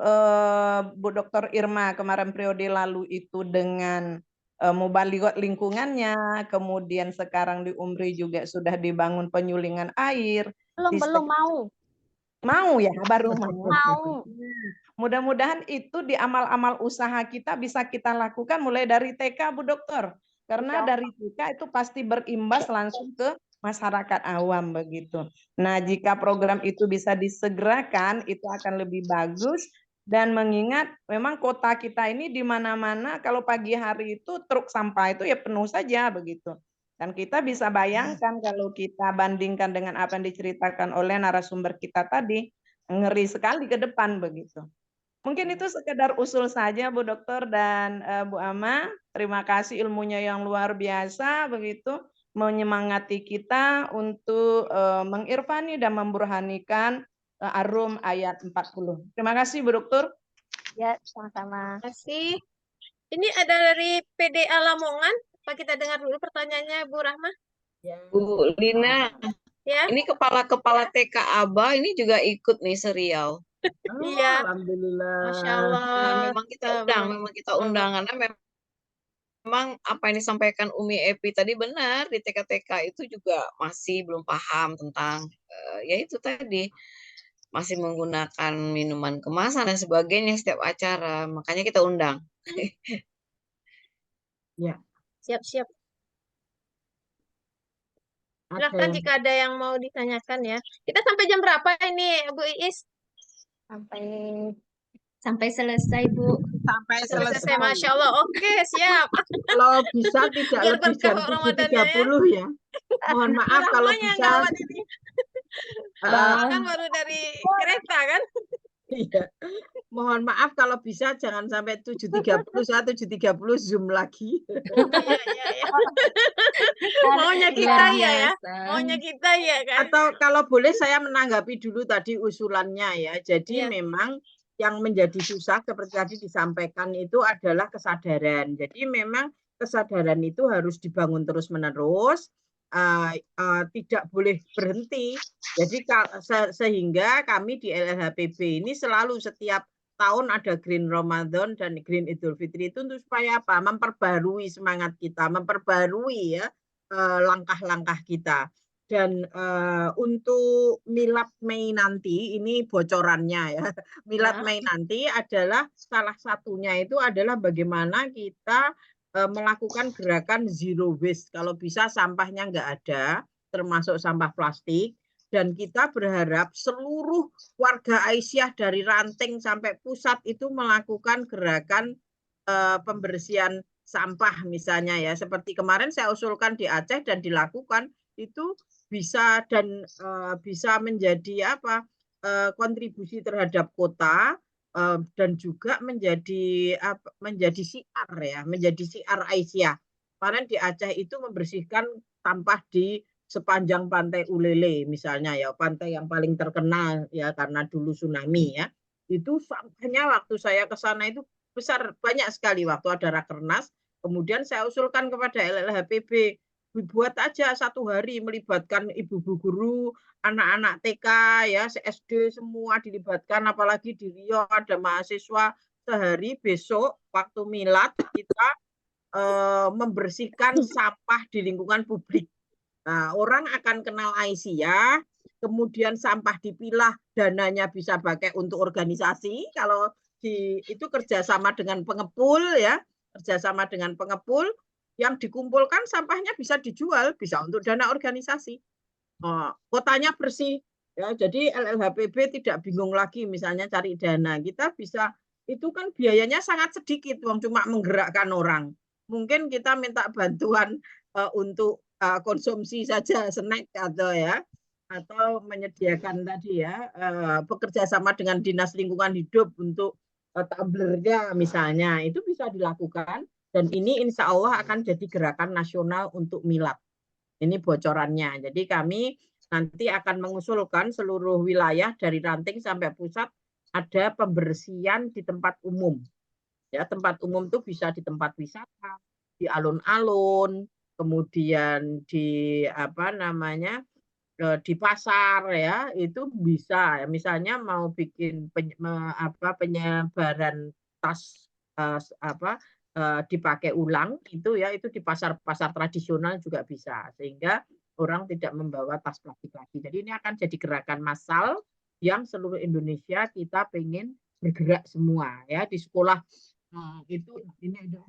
Bu Dr. Irma kemarin periode lalu itu dengan mubalighot lingkungannya, kemudian sekarang di Umri juga sudah dibangun penyulingan air. Belum Mau ya, baru mau. Mau. Mudah-mudahan itu di amal-amal usaha kita bisa kita lakukan mulai dari TK, Bu Dokter. Karena dari TK itu pasti berimbas langsung ke masyarakat awam begitu. Nah, jika program itu bisa disegerakan, itu akan lebih bagus. Dan mengingat memang kota kita ini di mana-mana kalau pagi hari itu truk sampah itu ya penuh saja begitu. Dan kita bisa bayangkan kalau kita bandingkan dengan apa yang diceritakan oleh narasumber kita tadi, ngeri sekali ke depan begitu. Mungkin itu sekedar usul saja Bu Dokter dan Bu Ama. Terima kasih ilmunya yang luar biasa begitu, menyemangati kita untuk mengirfani dan memburhanikan Ar-Rum ayat 40. Terima kasih Bu Dokter. Ya, sama-sama. Terima kasih. Ini ada dari PDA Lamongan. Apa kita dengar dulu pertanyaannya Bu Rahma? Ya. Bu Lina, ya. Ini kepala TK Aba ini juga ikut nih serial. Iya. Alhamdulillah. Masya Allah. Nah, memang kita undang karena memang apa yang disampaikan Umi Epi tadi benar, di TK-TK itu juga masih belum paham tentang ya itu tadi. masih menggunakan minuman kemasan dan sebagainya setiap acara. Makanya kita undang. Ya, Siap-siap. ada Silakan yang jika ada yang mau ditanyakan ya. Kita sampai jam berapa ini, Bu Iis? Sampai selesai, Bu. Sampai Selesai, selesai. Masya Allah. Oke, siap. kalau bisa tidak Biar lebih jam berkah Ramadannya ya. 7.30 ya. Mohon maaf kalau Rahmanya bisa. gawat ini. Kan baru dari kereta kan? Iya. Mohon maaf kalau bisa jangan sampai 7.30, saya 7.30 Zoom lagi. Iya. Maunya Luar kita ya ya. biasa. Maunya kita ya kan. Atau kalau boleh saya menanggapi dulu tadi usulannya ya. Jadi Iya. memang yang menjadi susah seperti tadi disampaikan itu adalah kesadaran. Jadi memang kesadaran itu harus dibangun terus-menerus, tidak boleh berhenti. Jadi sehingga kami di LLHPB ini selalu setiap tahun ada Green Ramadan dan Green Idul Fitri itu untuk supaya apa? Memperbarui semangat kita, memperbarui ya langkah-langkah kita. Dan untuk Milad Mei nanti ini bocorannya ya. Milad Mei nanti adalah salah satunya itu adalah bagaimana kita melakukan gerakan zero waste. Kalau bisa sampahnya nggak ada, termasuk sampah plastik. Dan kita berharap seluruh warga Aisyah dari ranting sampai pusat itu melakukan gerakan pembersihan sampah misalnya ya. Seperti kemarin saya usulkan di Aceh dan dilakukan, itu bisa dan bisa menjadi apa kontribusi terhadap kota dan juga menjadi siar ya, menjadi siar Aisyah. Kemarin di Aceh itu membersihkan sampah di sepanjang pantai Ulele misalnya ya, pantai yang paling terkenal ya karena dulu tsunami ya. Itu sampahnya waktu saya ke sana itu besar, banyak sekali waktu ada Rakernas. Kemudian saya usulkan kepada LLHPB, buat aja 1 hari melibatkan ibu-ibu guru, anak-anak TK ya, SD semua dilibatkan, apalagi di Riau ada mahasiswa sehari besok waktu Milad kita membersihkan sampah di lingkungan publik. Nah, orang akan kenal Aisyah, kemudian sampah dipilah, dananya bisa pakai untuk organisasi, kalau itu kerjasama dengan pengepul ya, kerjasama dengan pengepul, yang dikumpulkan sampahnya bisa dijual, bisa untuk dana organisasi. Kotanya bersih ya, jadi LLHPB tidak bingung lagi misalnya cari dana, kita bisa, itu kan biayanya sangat sedikit, cuma menggerakkan orang. Mungkin kita minta bantuan untuk konsumsi saja snack atau ya, atau menyediakan tadi ya bekerja sama dengan Dinas Lingkungan Hidup untuk tumblernya misalnya, itu bisa dilakukan dan ini insya Allah akan jadi gerakan nasional untuk Milad. Ini bocorannya. Jadi kami nanti akan mengusulkan seluruh wilayah dari ranting sampai pusat ada pembersihan di tempat umum. Ya, tempat umum itu bisa di tempat wisata, di alun-alun, kemudian di apa namanya? Di pasar ya, itu bisa. Misalnya mau bikin penyebaran tas dipakai ulang itu ya, itu di pasar-pasar tradisional juga bisa, sehingga orang tidak membawa tas plastik lagi. Jadi ini akan jadi gerakan massal yang seluruh Indonesia kita pengen bergerak semua ya, di sekolah itu ini ada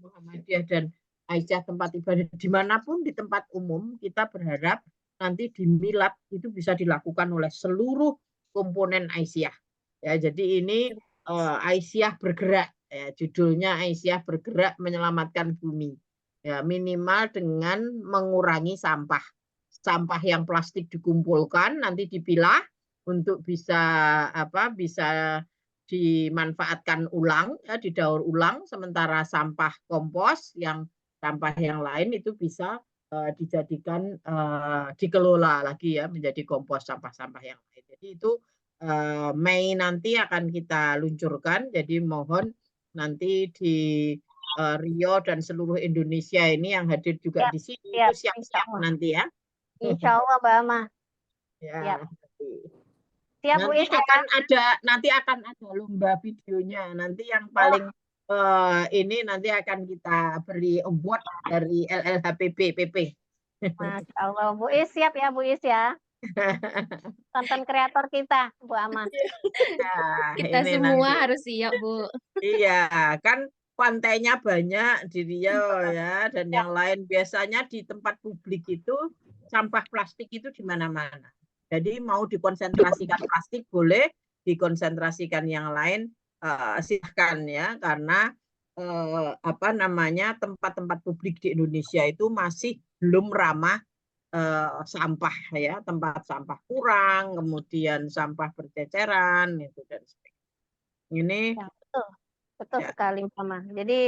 Muhammadiyah dan Aisyah tempat ibadah dimanapun di tempat umum, kita berharap nanti di Milad itu bisa dilakukan oleh seluruh komponen Aisyah ya. Jadi ini Aisyah bergerak ya, judulnya Aisyah bergerak menyelamatkan bumi ya, minimal dengan mengurangi sampah yang plastik dikumpulkan nanti dipilah untuk bisa bisa dimanfaatkan ulang ya, didaur ulang, sementara sampah kompos yang sampah yang lain itu bisa dijadikan dikelola lagi ya menjadi kompos sampah-sampah yang lain. Jadi itu Mei nanti akan kita luncurkan. Jadi mohon nanti di Riau dan seluruh Indonesia ini yang hadir juga di sini itu siap-siap nanti ya. Insya Allah, Mbak Ama. Ya. Siap, Bu Nanti Is, ya. nanti akan ada lomba videonya. Nanti yang paling ini nanti akan kita beri award dari LLHPB PP. Masya Allah, Bu Is siap ya, Bu Is ya. Konten kreator kita, Bu Ama. Nah, Kita ini semua nanti. harus siap, Bu. Iya, kan pantainya banyak di Riau ya, dan yang lain biasanya di tempat publik itu sampah plastik itu di mana-mana. Jadi mau dikonsentrasikan plastik boleh, dikonsentrasikan yang lain silahkan ya, karena apa namanya tempat-tempat publik di Indonesia itu masih belum ramah sampah ya, tempat sampah kurang, kemudian sampah berceceran itu dan sebagainya. Ini Ya, betul ya. sekali Mbak Ama. Jadi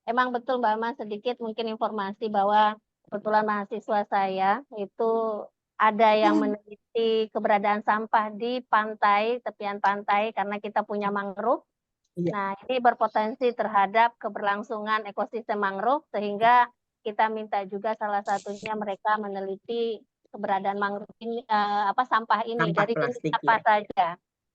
emang betul Mbak Ama, sedikit mungkin informasi bahwa kebetulan mahasiswa saya itu ada yang meneliti keberadaan sampah di pantai, tepian pantai, karena kita punya mangrove. Iya. Nah, ini berpotensi terhadap keberlangsungan ekosistem mangrove, sehingga kita minta juga salah satunya mereka meneliti keberadaan mangrove ini, sampah ini Sampah dari jenis plastik, apa ya. saja.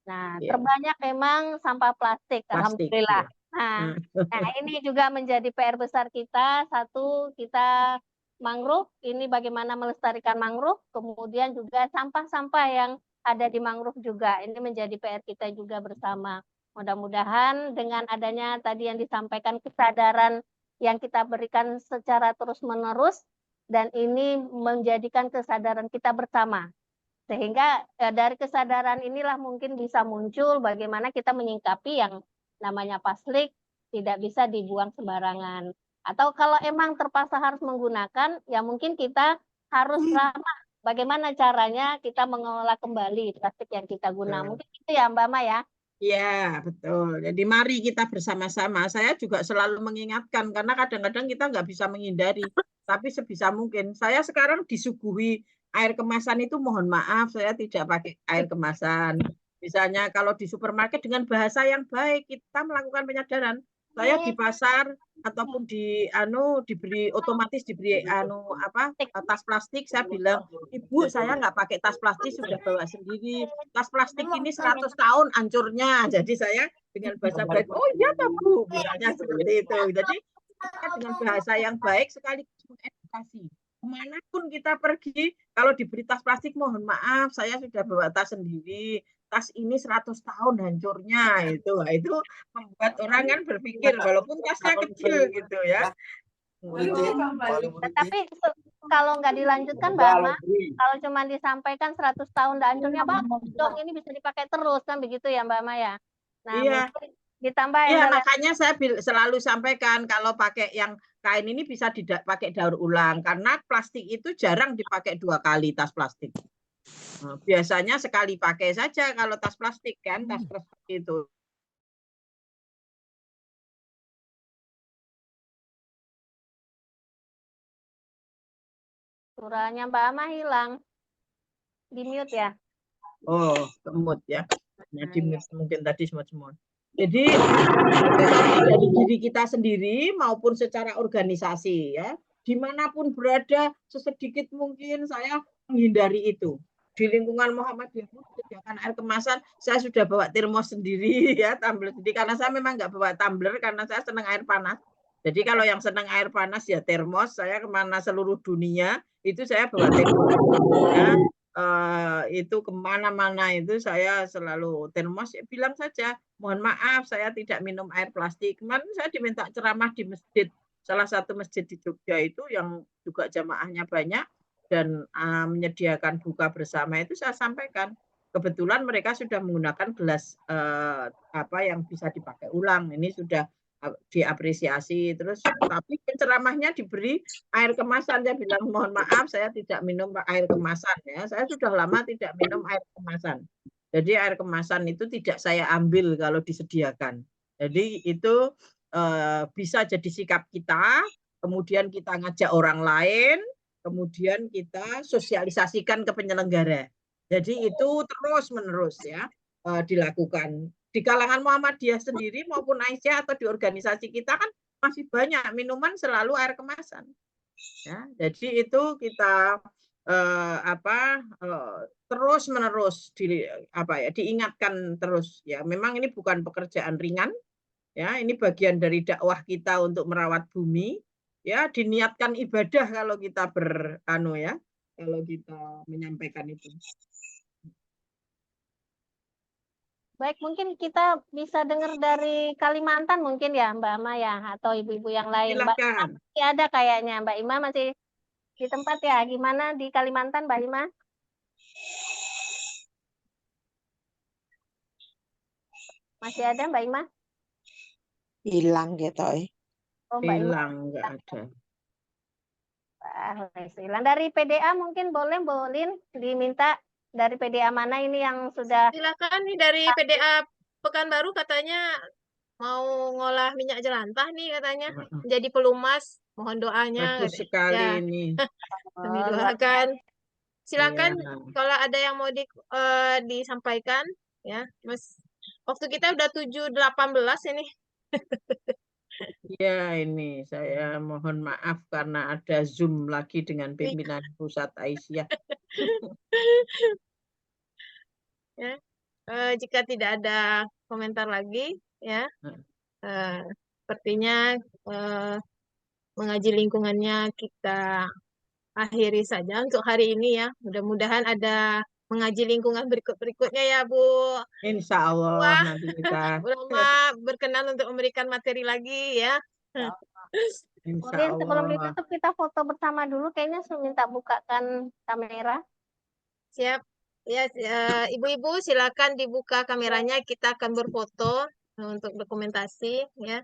Nah, Iya. terbanyak memang sampah plastik, Plastik, alhamdulillah. iya. Nah, ini juga menjadi PR besar kita. Satu, kita mangrove, ini bagaimana melestarikan mangrove, kemudian juga sampah-sampah yang ada di mangrove juga. Ini menjadi PR kita juga bersama. Mudah-mudahan dengan adanya tadi yang disampaikan kesadaran yang kita berikan secara terus-menerus, dan ini menjadikan kesadaran kita bersama. Sehingga dari kesadaran inilah mungkin bisa muncul bagaimana kita menyingkapi yang namanya plastik tidak bisa dibuang sembarangan. Atau kalau emang terpaksa harus menggunakan, ya mungkin kita harus ramah. Bagaimana caranya kita mengelola kembali plastik yang kita guna. Mungkin itu ya Mbak Ma ya. Iya, betul. Jadi mari kita bersama-sama. Saya juga selalu mengingatkan, karena kadang-kadang kita nggak bisa menghindari. Tapi sebisa mungkin. Saya sekarang disuguhi air kemasan itu, mohon maaf, saya tidak pakai air kemasan. Misalnya kalau di supermarket dengan bahasa yang baik, kita melakukan penyadaran. Saya di pasar ataupun diberi otomatis diberi tas plastik, saya bilang, Ibu, saya nggak pakai tas plastik, sudah bawa sendiri. Tas plastik ini 100 tahun hancurnya. Jadi saya dengan bahasa baik, oh iya toh Bu, bilangnya seperti itu. Jadi kita dengan bahasa yang baik sekaligus mengedukasi. Kemanapun kita pergi, kalau diberi tas plastik, mohon maaf, saya sudah bawa tas sendiri. Tas ini 100 tahun hancurnya. Itu membuat orang kan berpikir, walaupun tasnya kecil gitu ya. Tapi kalau nggak dilanjutkan Mbak Ma, kalau cuma disampaikan 100 tahun hancurnya bagus dong, ini bisa dipakai terus kan begitu ya Mbak Ma ya. Nah, Iya. mungkin ditambah Iya, makanya saya selalu sampaikan kalau pakai yang kain ini bisa pakai daur ulang, karena plastik itu jarang dipakai 2 kali tas plastik. Biasanya sekali pakai saja kalau tas plastik kan, tas plastik itu. Suaranya Mbak Ama hilang. Di mute ya. Oh, kemut ya. Nah, di mute mungkin tadi semua. Jadi dari diri kita sendiri maupun secara organisasi ya, dimanapun berada, sesedikit mungkin saya menghindari itu. Di lingkungan Muhammadiyah menyediakan air kemasan, saya sudah bawa termos sendiri ya, tumbler sendiri, karena saya memang nggak bawa tumbler karena saya senang air panas. Jadi kalau yang senang air panas ya termos, saya kemana seluruh dunia itu saya bawa termos ya. Itu kemana-mana itu saya selalu termos, ya bilang saja, mohon maaf saya tidak minum air plastik. Kemarin saya diminta ceramah di masjid, salah satu masjid di Jogja itu yang juga jamaahnya banyak dan menyediakan buka bersama, itu saya sampaikan. Kebetulan mereka sudah menggunakan gelas yang bisa dipakai ulang. Ini sudah diapresiasi. Terus tapi penceramahnya diberi air kemasan. Saya bilang mohon maaf saya tidak minum air kemasan ya. Saya sudah lama tidak minum air kemasan. Jadi air kemasan itu tidak saya ambil kalau disediakan. Jadi itu bisa jadi sikap kita, kemudian kita ngajak orang lain, kemudian kita sosialisasikan ke penyelenggara. Jadi itu terus-menerus ya dilakukan. Di kalangan Muhammadiyah sendiri maupun Aisyah atau di organisasi kita kan masih banyak minuman selalu air kemasan. Ya, jadi itu kita terus-menerus diingatkan terus ya. Memang ini bukan pekerjaan ringan ya, ini bagian dari dakwah kita untuk merawat bumi ya, diniatkan ibadah kalau kita kalau kita menyampaikan itu. Baik, mungkin kita bisa dengar dari Kalimantan mungkin ya Mbak Ama ya, atau ibu-ibu yang lain. Mbak Ima Silakan. masih ada kayaknya. Mbak Ima masih di tempat ya. Gimana di Kalimantan Mbak Ima? Masih ada Mbak Ima? Hilang gitu. Oh, Mbak Ima Hilang, nggak ada. hilang. Dari PDA mungkin boleh Bolin diminta dari PDA mana ini yang sudah Silakan nih dari PDA Pekanbaru katanya mau ngolah minyak jelantah nih katanya. Jadi pelumas. Mohon doanya. Bagus sekali Ya, ini. kami Oh, doakan. Silakan Iya. kalau ada yang mau disampaikan ya, Mas. Waktu kita udah 7:18 ini. Ya, ini saya mohon maaf karena ada Zoom lagi dengan pimpinan pusat Aisyah. Ya. Jika tidak ada komentar lagi ya, sepertinya mengaji lingkungannya kita akhiri saja untuk hari ini ya. Mudah-mudahan ada mengaji lingkungan berikutnya ya Bu. Insya Allah nanti kita. Ulama berkenan untuk memberikan materi lagi ya. Insya Bolin sebelum Allah. ditutup kita foto bersama dulu. Kayaknya saya minta bukakan kamera. Siap. Ya, ibu-ibu silakan dibuka kameranya. Kita akan berfoto untuk dokumentasi ya.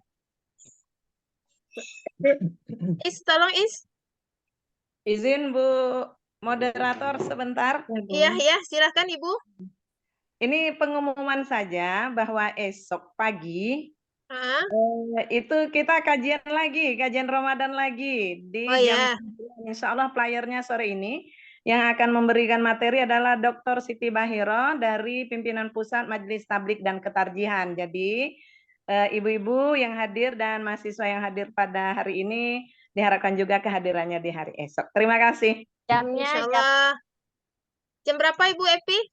Is, tolong Is. Izin Bu moderator sebentar. Iya, ya, silakan Ibu. Ini pengumuman saja bahwa esok pagi itu kita kajian lagi, kajian Ramadan lagi di jam 9. Insya Allah playernya sore ini yang akan memberikan materi adalah Dr. Siti Bahiro dari pimpinan pusat Majelis Tablik dan Ketarjihan. Jadi ibu-ibu yang hadir dan mahasiswa yang hadir pada hari ini diharapkan juga kehadirannya di hari esok. Terima kasih. Jamnya Insya Allah. Jam berapa Ibu Epi?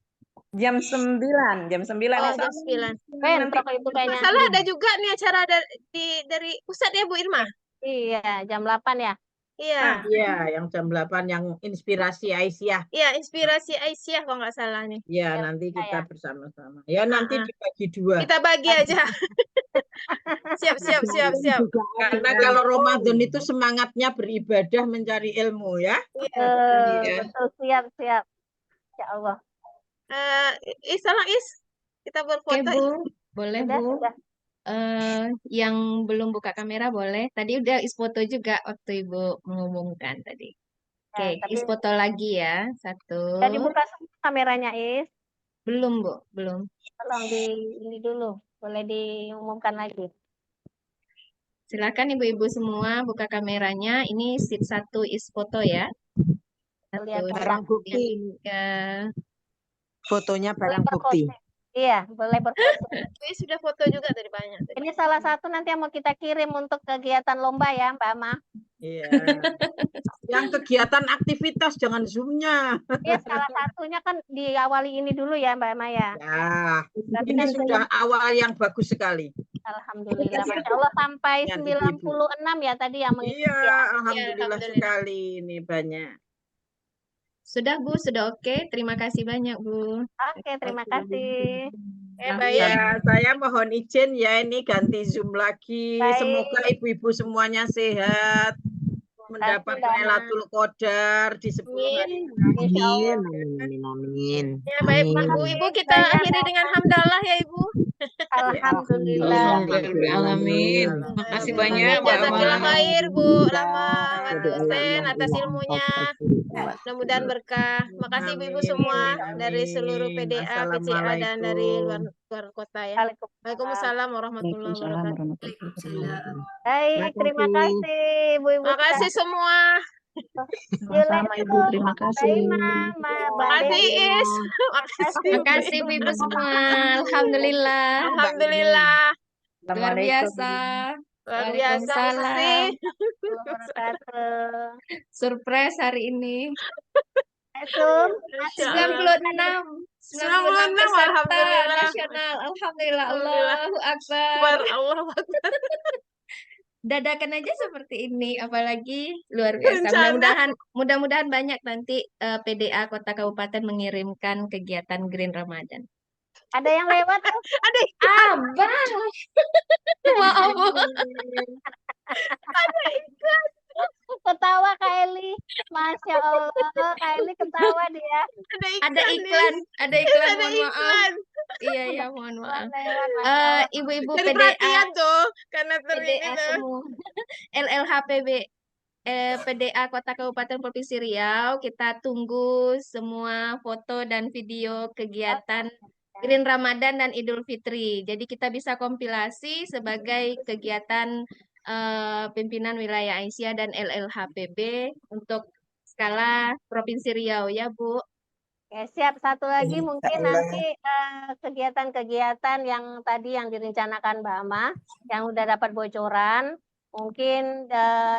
Jam 9. Jam 9. Oh, jam 9. Bentrok itu kayaknya. Masalah ada juga nih acara dari pusat ya Bu Irma? Iya, jam 8 ya. Iya. Iya, yang jam 8 yang inspirasi Aisyah. Iya, inspirasi Aisyah kalau nggak salah nih. Ya, nanti kita bersama-sama. Ya, nanti dibagi 2. Kita bagi aja. Siap. Karena kalau Ramadan itu semangatnya beribadah mencari ilmu ya. Betul, siap. Ya Allah. Salah Is. Kita berfoto. Oke Bu, boleh Bu. Yang belum buka kamera boleh. Tadi udah isfoto juga waktu Ibu mengumumkan tadi. Oke, isfoto lagi ya. 1. Jadi buka kameranya Is. Belum Bu, belum. Tolong ini dulu. Boleh diumumkan lagi. Silakan ibu-ibu semua buka kameranya. Ini sheet 1 isfoto ya. 1, barang bukti. 3. Fotonya barang bukti. Iya, boleh berfoto. Sudah foto juga tadi banyak. Ini salah satu nanti yang mau kita kirim untuk kegiatan lomba ya, Mbak Ama. Iya. Yang kegiatan aktivitas jangan Zoom-nya. Iya, salah satunya kan diawali ini dulu ya, Mbak Ama ya. Ya, ini sudah awal yang bagus sekali. Alhamdulillah. Masya Allah sampai 96 ya tadi yang mengikuti. Iya, alhamdulillah sekali ini banyak. Sudah Bu, sudah oke. Terima kasih banyak Bu. Oke, terima kasih. Ya, saya mohon izin ya ini ganti Zoom lagi. Semoga ibu-ibu semuanya sehat, mendapat Lailatul Qadar di 10 hari. Amin. Ya baik Ibu kita akhiri dengan hamdalah ya Ibu. Alhamdulillah. Amin. Makasih banyak Mbak Jazakallah Ama. khair Bu Lama Waten atas ilmunya. Mudah-mudahan berkah. Makasih ibu-ibu semua dari seluruh PDA, PCA dan dari luar kota ya. Waalaikumsalam warahmatullahi wabarakatuh. Baik, terima kasih ibu-ibu. Terima kasih semua. Sama Ibu, terima kasih. Makasih Is. Terima kasih ibu-ibu semua. Alhamdulillah. Alhamdulillah. Luar biasa. Luar biasa. Waalaikumsalam. Surprise hari ini. 96 Alhamdulillah nasional. Alhamdulillah. Allahu Akbar. Allahu Akbar. dadakan aja seperti ini, apalagi luar biasa. Rencana. Mudah-mudahan banyak nanti PDA Kota Kabupaten mengirimkan kegiatan Green Ramadan. Ada yang lewat tuh. Ada iklan. Abang, maaf Bu. Ada iklan. Ketawa Kak Eli. Masya Allah, Kak Eli ketawa dia. Ada iklan, Ada mohon maaf. iklan. Iya ya, mohon maaf. Lewat, Masya Allah. Ibu-ibu Jadi PDA, perhatian tuh, karena ini PDA tuh. semua, LLHPB, PDA Kota Kabupaten Provinsi Riau, kita tunggu semua foto dan video kegiatan Green Ramadan dan Idul Fitri. Jadi kita bisa kompilasi sebagai kegiatan pimpinan wilayah Aisyah dan LLHPB untuk skala Provinsi Riau ya Bu. Oke, siap. Satu lagi mungkin nanti kegiatan-kegiatan yang tadi yang direncanakan Mbak Ama, yang udah dapat bocoran, mungkin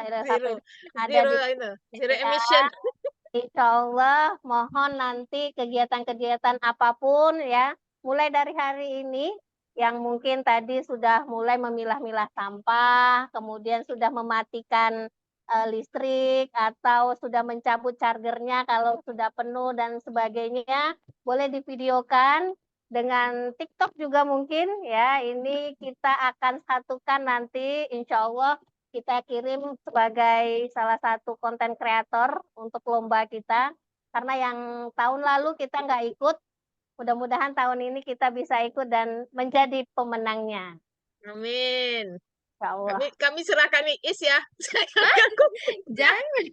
LLHPB ada di zero emission. Insya Allah mohon nanti kegiatan-kegiatan apapun ya, mulai dari hari ini yang mungkin tadi sudah mulai memilah-milah sampah, kemudian sudah mematikan listrik atau sudah mencabut chargernya kalau sudah penuh dan sebagainya, boleh divideokan dengan TikTok juga mungkin ya. Ini kita akan satukan nanti, insya Allah kita kirim sebagai salah satu konten kreator untuk lomba kita. Karena yang tahun lalu kita nggak ikut, mudah-mudahan tahun ini kita bisa ikut dan menjadi pemenangnya. Amin. Insya Allah. Kami serahkan Iis ya. Jangan.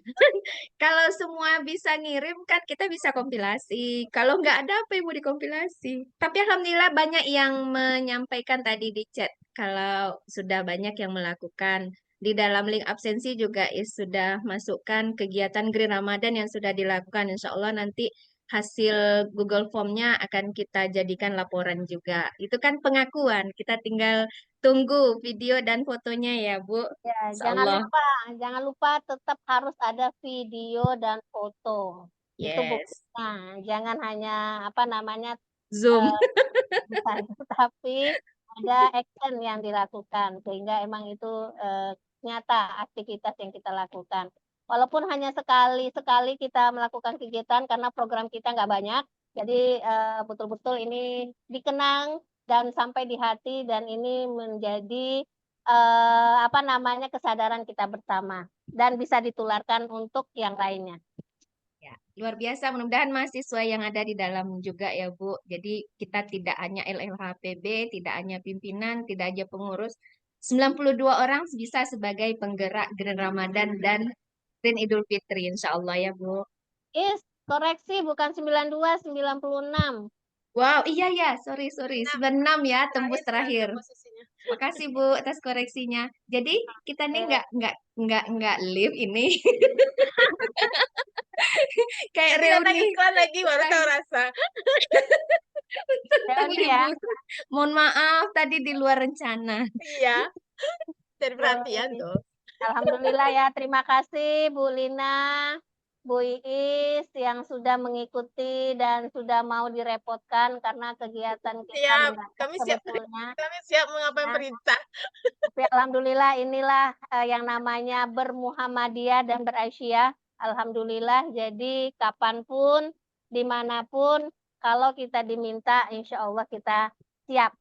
Kalau semua bisa ngirim kan kita bisa kompilasi. Kalau nggak ada apa yang mau dikompilasi. Tapi alhamdulillah banyak yang menyampaikan tadi di chat. Kalau sudah banyak yang melakukan. Di dalam link absensi juga sudah masukkan kegiatan Green Ramadan yang sudah dilakukan. Insya Allah nanti hasil Google Form-nya akan kita jadikan laporan juga. Itu kan pengakuan. Kita tinggal tunggu video dan fotonya ya, Bu. Ya, Insya Allah. jangan lupa tetap harus ada video dan foto. Itu Yes. buktinya. Jangan hanya apa namanya Zoom. tapi ada action yang dilakukan sehingga emang itu nyata aktivitas yang kita lakukan. Walaupun hanya sekali-sekali kita melakukan kegiatan karena program kita nggak banyak, jadi betul-betul ini dikenang dan sampai di hati dan ini menjadi apa namanya kesadaran kita bersama dan bisa ditularkan untuk yang lainnya. Ya, luar biasa. Mudah-mudahan mahasiswa yang ada di dalam juga ya, Bu. Jadi kita tidak hanya LLHPB, tidak hanya pimpinan, tidak hanya pengurus. 92 orang bisa sebagai penggerak Green Ramadan dan Green Idul Fitri, insya Allah ya, Bu. Koreksi, bukan 92, 96. Wow, iya ya, sorry. 96 ya, tembus terakhir. Makasih Bu atas koreksinya. Jadi kita nih nggak live ini. Kayak reuni. Iklan lagi baru tahu rasa. Ya. Mohon maaf tadi di luar rencana. Iya. Jadi perhatian tuh. Alhamdulillah ya, terima kasih Bu Lina, Bu Iis yang sudah mengikuti dan sudah mau direpotkan karena kegiatan kita siap. Kami siap mengapa perintah. Tapi alhamdulillah inilah yang namanya bermuhammadiyah dan beraisyah. Alhamdulillah, jadi kapanpun, dimanapun, kalau kita diminta, insya Allah kita siap.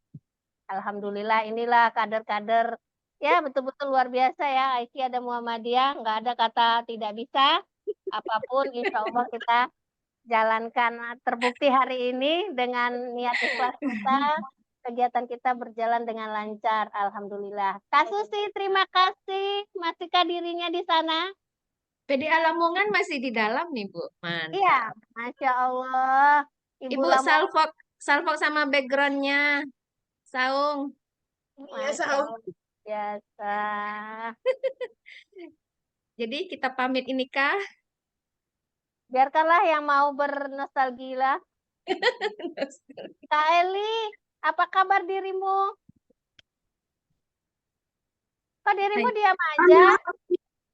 Alhamdulillah, inilah kader-kader. Ya, betul-betul luar biasa ya, Aisyah dan Muhammadiyah. Nggak ada kata tidak bisa. Apapun, insya Allah kita jalankan. Terbukti hari ini dengan niat ikhlas kita, kegiatan kita berjalan dengan lancar. Alhamdulillah. Kak Susi, terima kasih. Masihkah dirinya di sana? PDA Lamongan masih di dalam nih, Bu. Mantap. Iya, Masya Allah. Ibu salfok sama backgroundnya. Saung. Iya, saung. Biasa. Jadi kita pamit ini kah? Biarkanlah yang mau bernostalgia. Kak Eli, apa kabar dirimu? Kok dirimu diam aja?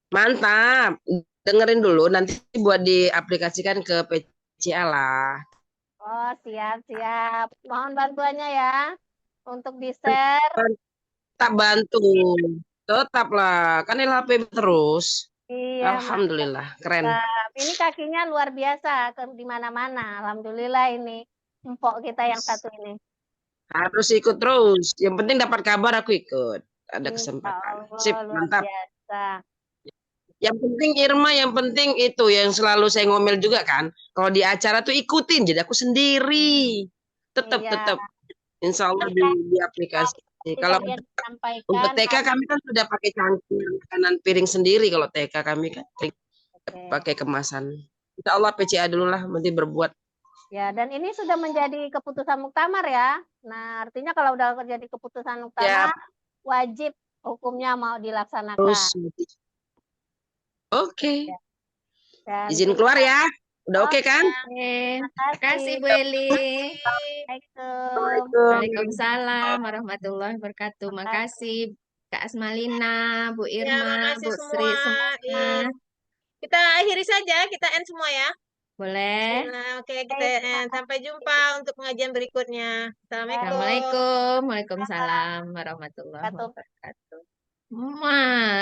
Mantap. Dengerin dulu, nanti buat diaplikasikan ke PCA lah. Oh, siap. Mohon bantuannya ya untuk di-share. Tak bantu. Tetaplah, kan LHP terus. Iya, mantap. Alhamdulillah, keren. Ini kakinya luar biasa di mana-mana. Alhamdulillah ini empok kita yang satu ini. Harus ikut terus. Yang penting dapat kabar aku ikut. Ada Insya kesempatan. Allah, Sip, luar mantap. biasa. Yang penting Irma, yang penting itu yang selalu saya ngomel juga kan. Kalau di acara tuh ikutin, jadi aku sendiri. Tetap. Iya. Insya Allah di aplikasi. Kalau Tadi yang untuk disampaikan TK kami kan sudah pakai cangkir kanan piring sendiri. Kalau TK kami kan pakai kemasan. Insya Allah PCA dulu lah, nanti berbuat. Ya, dan ini sudah menjadi keputusan muktamar ya. Nah, artinya kalau udah jadi keputusan muktamar, wajib hukumnya mau dilaksanakan. Terus. Oke. Dan Izin keluar ya. Udah oke kan? Terima kasih Bu Eli. Waalaikumsalam warahmatullahi wabarakatuh. Makasih Kak Asmalina, Bu Ya, Irma, makasih Bu semua. Sri semua. Kita akhiri saja, kita end semua ya. Boleh. Bismillah. Oke, kita end. Sampai jumpa untuk pengajian berikutnya. Assalamualaikum. Assalamualaikum. Waalaikumsalam warahmatullahi wabarakatuh.